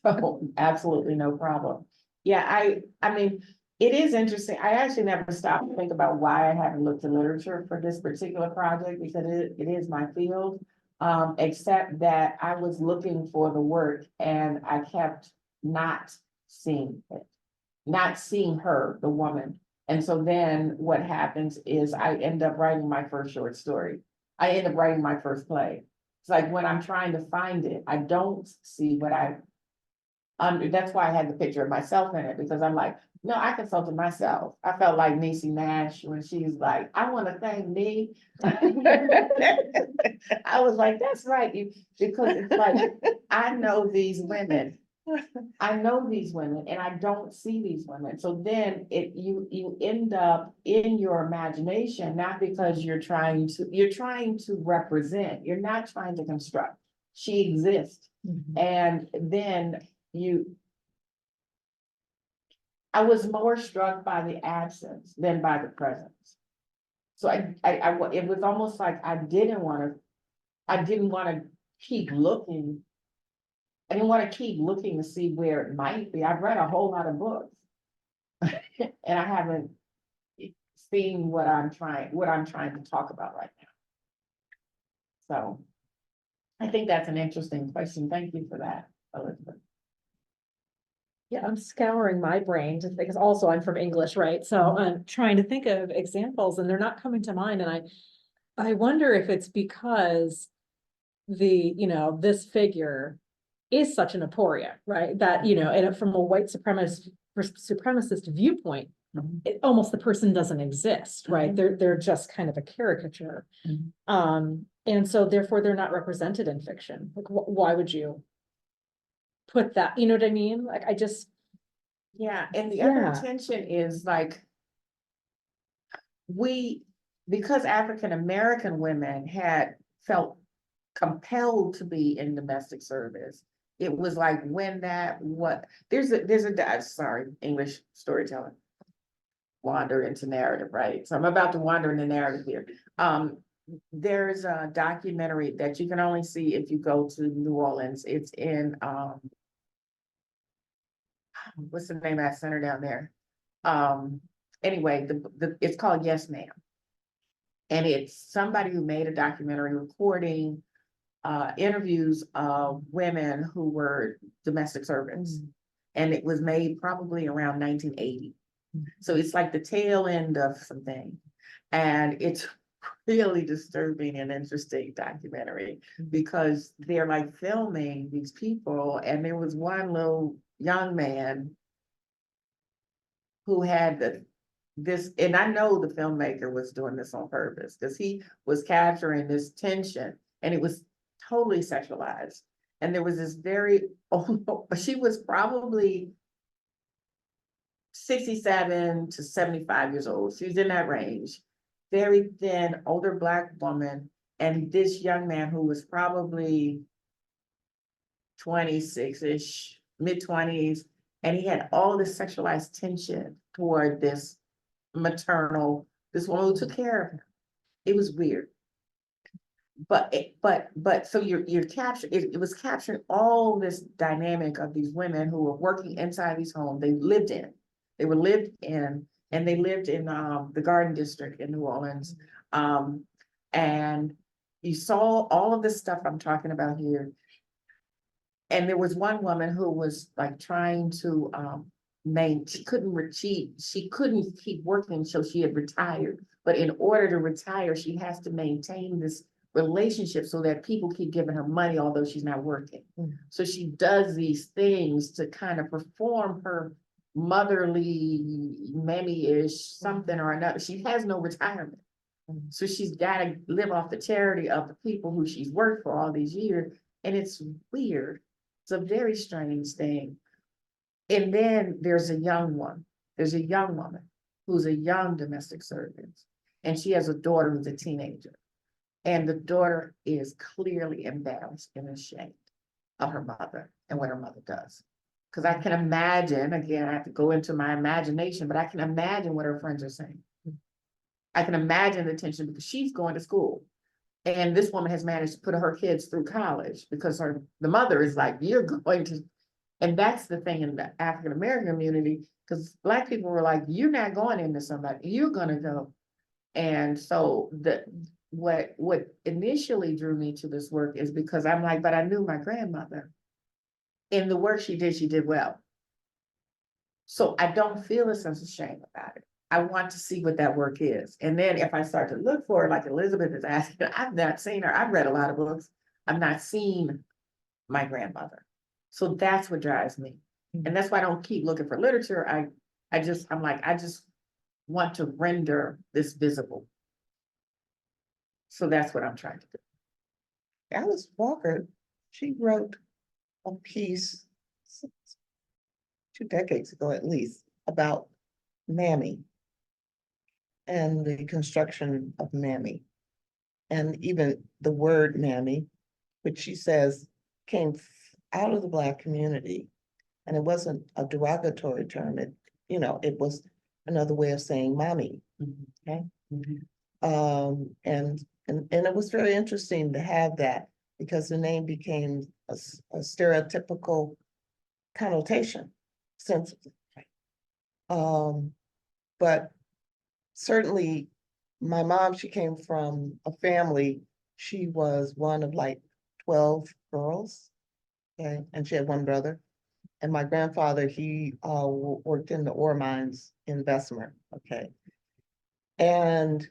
so absolutely no problem. Yeah, I mean, it is interesting. I actually never stopped to think about why I haven't looked at literature for this particular project, because it is my field. Except that I was looking for the work and I kept not seeing it, not seeing her, the woman. And so then what happens is I end up writing my first short story. I end up writing my first play. It's like when I'm trying to find it, I don't see what that's why I had the picture of myself in it, because I'm like, no, I consulted myself. I felt like Niecy Nash when she's like, I want to thank me. I was like, that's right. Because it's like, I know these women. I know these women and I don't see these women. So then you end up in your imagination, not because you're trying to represent, you're not trying to construct. She exists. Mhm. And then I was more struck by the absence than by the presence. So it was almost like I didn't want to keep looking. I didn't want to keep looking to see where it might be. I've read a whole lot of books, And I haven't seen what I'm trying to talk about right now. So I think that's an interesting question. Thank you for that, Elizabeth. Yeah, I'm scouring my brain to because also I'm from English, right? So I'm trying to think of examples and they're not coming to mind. And I wonder if it's because this figure is such an aporia, right? That, and from a white supremacist viewpoint, almost the person doesn't exist, right? They're just kind of a caricature. And so therefore they're not represented in fiction. Like, why would you put that, you know what I mean? Like, Yeah, and the other Yeah. tension is like, because African American women had felt compelled to be in domestic service, it was like when sorry, English storytelling, wander into narrative, right? So I'm about to wander into narrative here. There's a documentary that you can only see if you go to New Orleans. It's in, what's the name of that center down there? Anyway, it's called Yes Ma'am. And it's somebody who made a documentary recording interviews of women who were domestic servants. And it was made probably around 1980. So it's like the tail end of something. And it's really disturbing and interesting documentary because they're like filming these people. And there was one little young man who had this, and I know the filmmaker was doing this on purpose because he was capturing this tension and it was totally sexualized. And there was this she was probably 67 to 75 years old. She was in that range, very thin, older Black woman. And this young man who was probably 26-ish, mid-20s, and he had all this sexualized tension toward this this woman who took care of him. It was weird. But so you're capturing, it was capturing all this dynamic of these women who were working inside these homes they lived in, and they lived in the Garden District in New Orleans. And you saw all of this stuff I'm talking about here. And there was one woman who was like trying to she couldn't keep working, so she had retired. But in order to retire, she has to maintain this relationship so that people keep giving her money, although she's not working. So she does these things to kind of perform her motherly, mammy-ish something or another. She has no retirement. So she's got to live off the charity of the people who she's worked for all these years. And it's weird. It's a very strange thing. And then there's a young woman who's a young domestic servant, and she has a daughter who's a teenager. And the daughter is clearly embarrassed and ashamed of her mother and what her mother does. Because I can imagine, again, I have to go into my imagination, but I can imagine what her friends are saying. I can imagine the tension because she's going to school. And this woman has managed to put her kids through college because the mother is like, you're going to, and that's the thing in the African American community, because Black people were like, you're not going into somebody, you're gonna go. And so what initially drew me to this work is because I'm like, but I knew my grandmother. In the work she did well. So I don't feel a sense of shame about it. I want to see what that work is. And then if I start to look for it, like Elizabeth is asking, I've not seen her. I've read a lot of books. I've not seen my grandmother. So that's what drives me. And that's why I don't keep looking for literature. I just want to render this visible. So that's what I'm trying to do. Alice Walker, she wrote a piece 2 decades ago at least about Mammy and the construction of Mammy. And even the word Mammy, which she says came out of the Black community. And it wasn't a derogatory term. It was another way of saying mommy. Okay. And it was very interesting to have that because the name became a stereotypical connotation. But certainly, my mom, she came from a family, she was one of like 12 girls. Okay, and she had one brother. And my grandfather, he worked in the ore mines in Bessemer, okay? And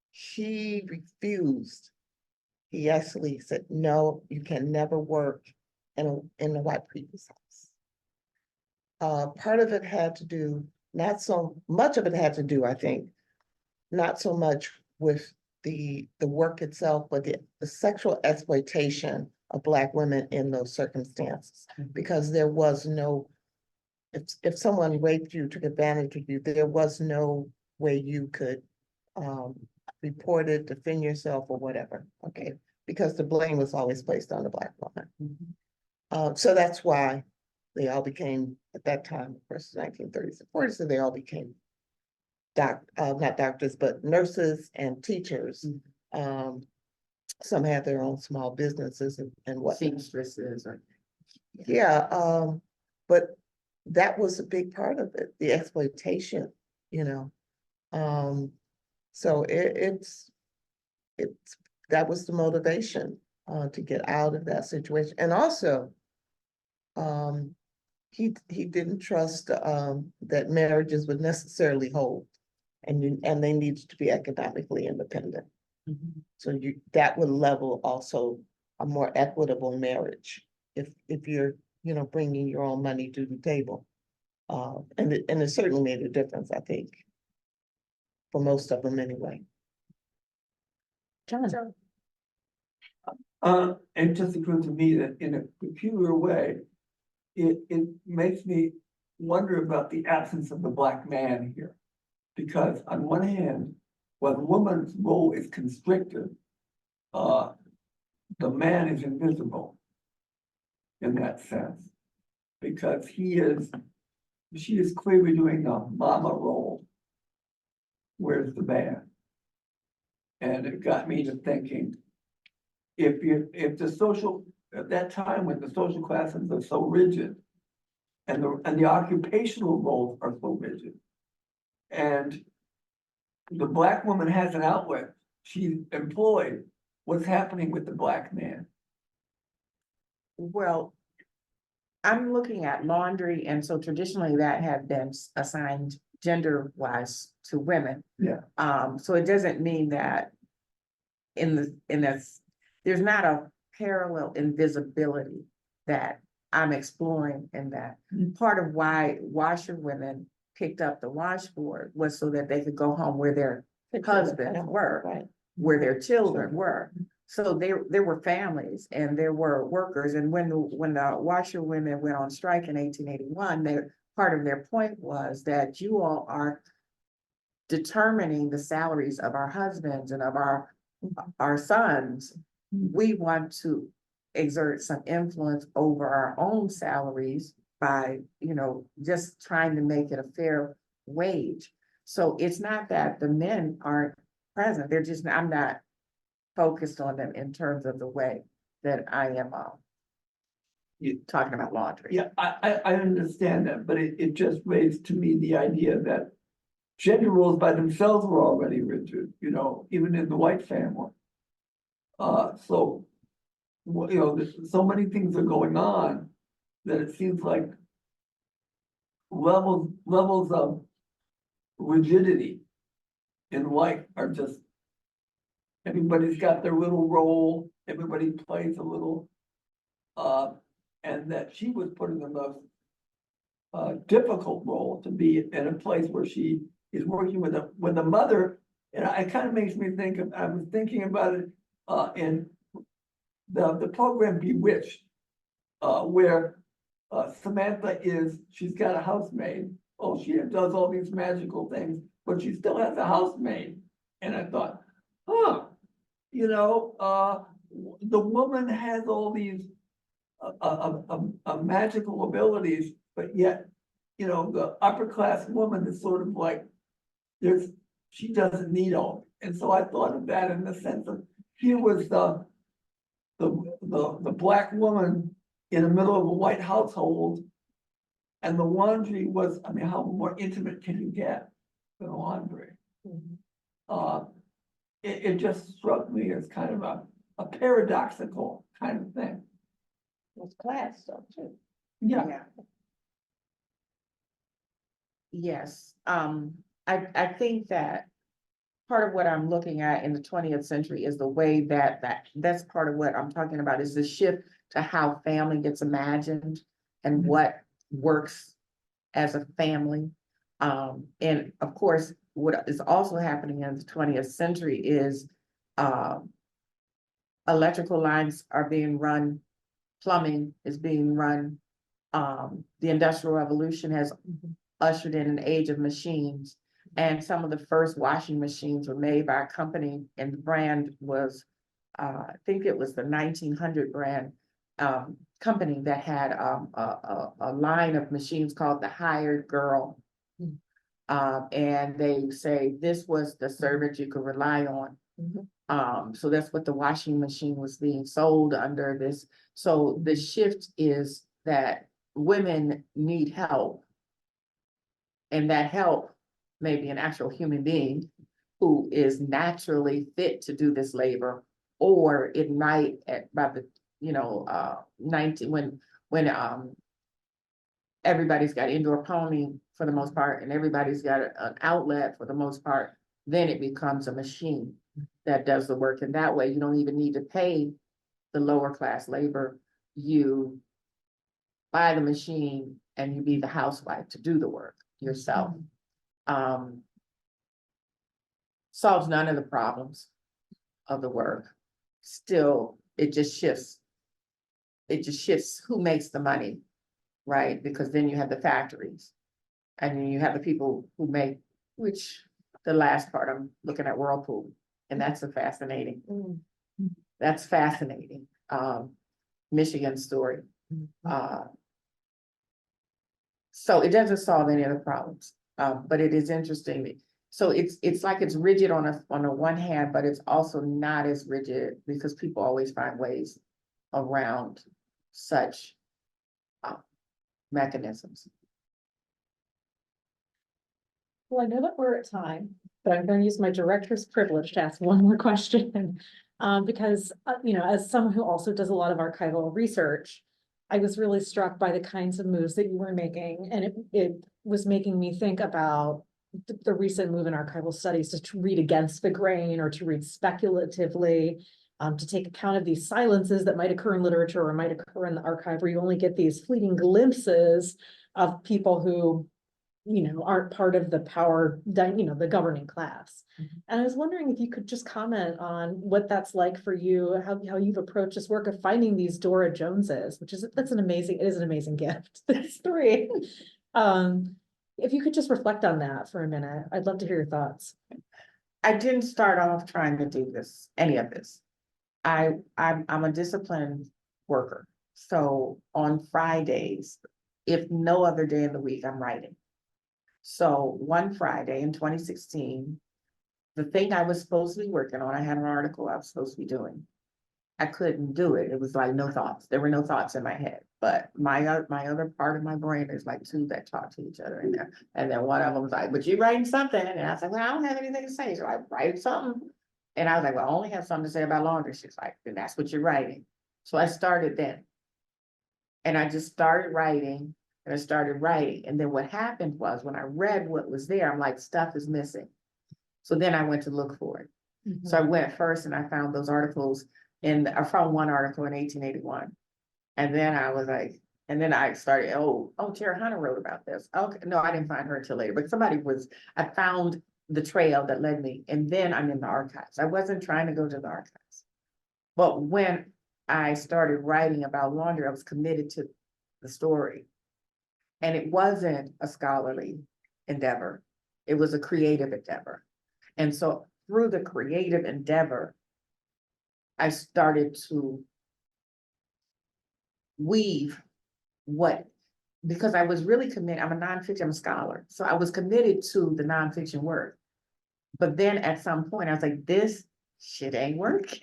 he refused. He actually said, no, you can never work in the white people's house. Part of it had to do, not so much of it had to do, I think, not so much with the work itself, but the sexual exploitation of Black women in those circumstances. Because there was no, if someone raped you, took advantage of you, there was no way you could report it, defend yourself or whatever, okay? Because the blame was always placed on the Black woman. So that's why they all became, at that time, of course, 1930s and 40s, so they all became not doctors, but nurses and teachers. Some had their own small businesses and what. Seamstresses or. Yeah, but that was a big part of it, the exploitation, you know. So it's that was the motivation to get out of that situation. And also, he didn't trust that marriages would necessarily hold, and they needed to be economically independent. So that would level also a more equitable marriage if you're, you know, bringing your own money to the table. And it certainly made a difference, I think, for most of them anyway. John, It just occurred to me that in a peculiar way, it makes me wonder about the absence of the Black man here. Because on one hand, while the woman's role is constricted, the man is invisible in that sense. Because she is clearly doing the mama role. Where's the man? And it got me to thinking, if the social, at that time when the social classes are so rigid, and the occupational roles are so rigid, and the Black woman has an outlet, she's employed, what's happening with the Black man? Well, I'm looking at laundry, and so traditionally that had been assigned gender-wise to women. Yeah. So it doesn't mean that there's not a parallel invisibility that I'm exploring in that. Part of why washerwomen picked up the washboard was so that they could go home where their husbands were, Right. where their children were. So there were families and there were workers. And when the washerwomen went on strike in 1881, part of their point was that you all are determining the salaries of our husbands and of our sons. We want to exert some influence over our own salaries by, you know, just trying to make it a fair wage. So it's not that the men aren't present. They're just, I'm not focused on them in terms of the way that I am talking about laundry. Yeah, I understand that, but it just raised to me the idea that gender roles by themselves were already rigid, you know, even in the white family. So, you know, so many things are going on that it seems like levels of rigidity in life are just, everybody's got their little role, everybody plays a little, and that she was put in the most difficult role to be in a place where she is working with a mother. And it kind of makes me think of, I was thinking about it in the program Bewitched, where Samantha she's got a housemaid. Oh, she does all these magical things, but she still has a housemaid. And I thought, you know, the woman has all these magical abilities, but yet, you know, the upper class woman is sort of like, she doesn't need all. And so I thought of that in the sense of, here was the Black woman in the middle of a white household And the laundry was, I mean, how more intimate can you get than laundry? Uh, it just struck me as kind of a paradoxical kind of thing. It's class though, too. Yeah, Yes, I think that part of what I'm looking at in the 20th century is the way that's part of what I'm talking about, is the shift to how family gets imagined and Mhm. what works as a family. And of course, what is also happening in the 20th century is, electrical lines are being run, plumbing is being run. The Industrial Revolution has ushered in an age of machines. And some of the first washing machines were made by a company, and the brand was, I think it was the 1900 brand, company that had, a line of machines called the Hired Girl. And they say this was the servant you could rely on. So that's what the washing machine was being sold under this. So the shift is that women need help. And that help may be an actual human being who is naturally fit to do this labor, or it might by the, 19, when everybody's got indoor plumbing for the most part, and everybody's got an outlet for the most part, then it becomes a machine that does the work. And that way you don't even need to pay the lower class labor. You buy the machine and you be the housewife to do the work yourself. Solves none of the problems of the work. Still, it just shifts who makes the money, right? Because then you have the factories, and then you have the people who make, which the last part, I'm looking at Whirlpool, and that's fascinating. That's fascinating. Michigan story. So it doesn't solve any of the problems, but it is interesting. So it's like it's rigid on the one hand, but it's also not as rigid, because people always find ways around such mechanisms. Well, I know that we're at time, but I'm going to use my director's privilege to ask one more question. Because, as someone who also does a lot of archival research, I was really struck by the kinds of moves that you were making, and it was making me think about the recent move in archival studies to read against the grain, or to read speculatively, to take account of these silences that might occur in literature or might occur in the archive, where you only get these fleeting glimpses of people who aren't part of the power, the governing class. And I was wondering if you could just comment on what that's like for you, how you've approached this work of finding these Dora Joneses, it is an amazing gift. There's three. If you could just reflect on that for a minute, I'd love to hear your thoughts. I didn't start off trying to do any of this. I'm a disciplined worker. So on Fridays, if no other day of the week, I'm writing. So one Friday in 2016, the thing I was supposed to be working on, I had an article I was supposed to be doing. I couldn't do it. It was like no thoughts. There were no thoughts in my head. But my other part of my brain is like two that talk to each other in there. And then one of them was like, "But you writing something?" And I was like, "Well, I don't have anything to say." So I write something. And I was like, "Well, I only have something to say about laundry." She's like, "Then that's what you're writing." So I started then. And I just started writing. And I started writing. And then what happened was, when I read what was there, I'm like, stuff is missing. So then I went to look for it. So I went first and I found those articles I found one article in 1881. And then I was like, and then I started, oh, Tara Hunter wrote about this. Okay, no, I didn't find her until later, but I found the trail that led me. And then I'm in the archives. I wasn't trying to go to the archives. But when I started writing about laundry, I was committed to the story. And it wasn't a scholarly endeavor. It was a creative endeavor. And so through the creative endeavor, I started to weave because I was really committed. I'm a nonfiction, I'm a scholar. So I was committed to the nonfiction work. But then at some point I was like, this shit ain't working.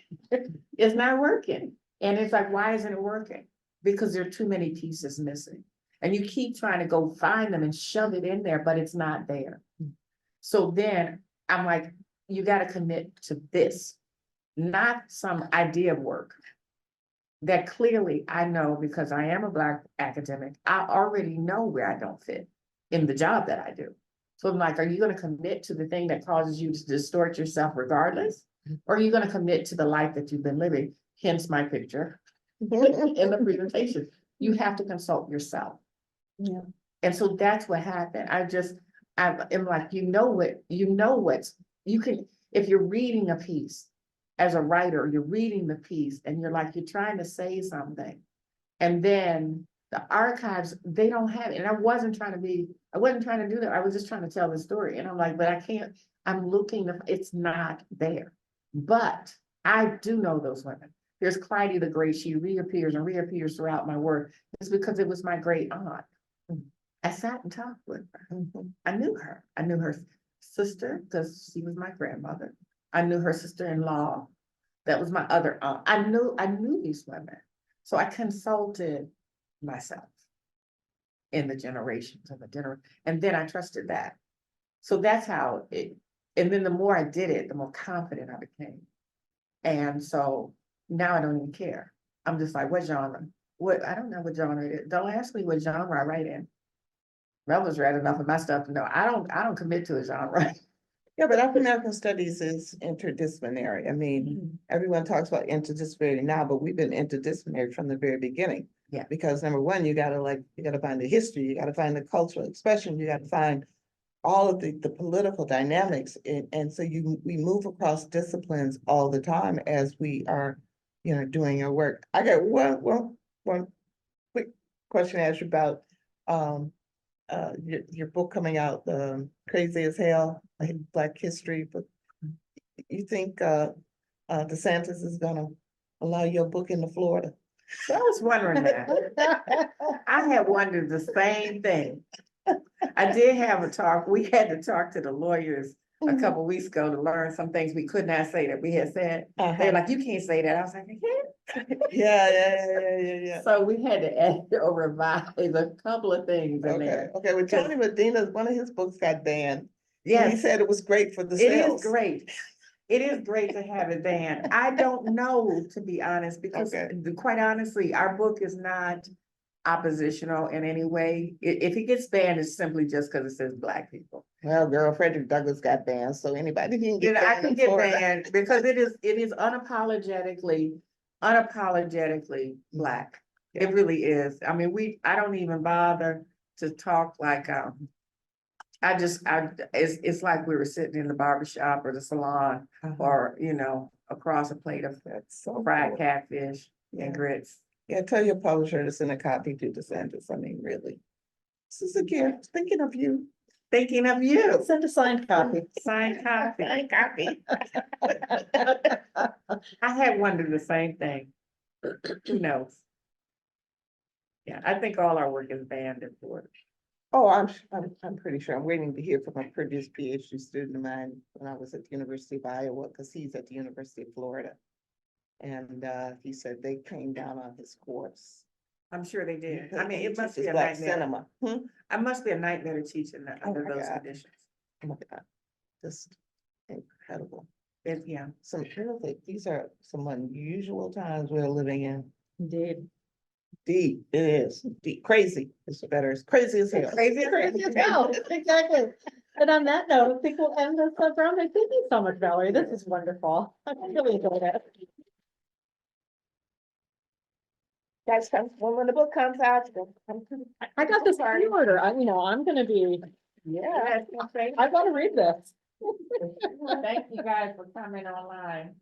It's not working. And it's like, why isn't it working? Because there are too many pieces missing. And you keep trying to go find them and shove it in there, but it's not there. So then I'm like, you gotta commit to this, not some idea of work. That clearly I know because I am a Black academic, I already know where I don't fit in the job that I do. So I'm like, are you gonna commit to the thing that causes you to distort yourself regardless? Or are you gonna commit to the life that you've been living? Hence my picture in the presentation. You have to consult yourself. Yeah. And so that's what happened. I'm like, you know what, you can, if you're reading a piece as a writer, you're reading the piece and you're like, you're trying to say something. And then the archives, they don't have it. And I wasn't trying to do that. I was just trying to tell the story. And I'm like, but I can't, I'm looking, it's not there. But I do know those women. There's Clyde the Great. She reappears and reappears throughout my work. It's because it was my great aunt. I sat and talked with her. I knew her. I knew her sister because she was my grandmother. I knew her sister-in-law. That was my other aunt. I knew these women. So I consulted myself in the generations of the dinner. And then I trusted that. So that's how and then the more I did it, the more confident I became. And so now I don't even care. I'm just like, what genre? I don't know what genre it is. Don't ask me what genre I write in. Melvin's read enough of my stuff to know I don't commit to a genre. Yeah, but African American studies is interdisciplinary. I mean, everyone talks about interdisciplinary now, but we've been interdisciplinary from the very beginning. Yeah. Because number one, you gotta find the history, you gotta find the cultural expression, you gotta find all of the political dynamics. And so we move across disciplines all the time as we are, doing our work. I got one quick question to ask you about your book coming out, Crazy as Hell, Black History, but you think DeSantis is gonna allow your book into Florida? So I was wondering that. I had wondered the same thing. I did have a talk. We had to talk to the lawyers a couple weeks ago to learn some things we could not say that we had said. They're like, you can't say that. I was like, Yeah. So we had to add or revise a couple of things in there. Okay, well, Tony Medina, one of his books got banned. Yes. He said it was great for the It sales. is great. It is great to have it banned. I don't know, to be honest, because quite honestly, our book is not oppositional in any way. If it gets banned, it's simply just because it says Black people. Well, girl, Frederick Douglass got banned, so anybody can get I banned. can get banned because it is unapologetically Black. It really is. I mean, I don't even bother to talk like, it's like we were sitting in the barbershop or the salon or, across a plate of fried catfish and grits. Yeah, tell your publisher to send a copy to DeSantis. I mean, really. This is a gift. Thinking of you. Thinking of you. Send a signed copy. Signed copy. Signed copy. I had wondered the same thing. Who knows? Yeah, I think all our work is banned in Florida. Oh, I'm pretty sure. I'm waiting to hear from a previous PhD student of mine when I was at the University of Iowa, because he's at the University of Florida. And he said they came down on his course. I'm sure they did. I mean, He it must be teaches a Black nightmare. cinema. It must be a nightmare to teach under my those God. conditions. Oh my God, just incredible. Yeah. These are some unusual times we're living in. Indeed. Deep, it is deep, crazy. It's better. It's crazy as hell. Crazy as hell, exactly. And on that note, I think we'll end this program. Thank you so much, Valerie. This is wonderful. I really enjoyed it. Guys, when the book comes out, I got this pre-order. I'm gonna be, yeah. I gotta read this. Thank you guys for coming online.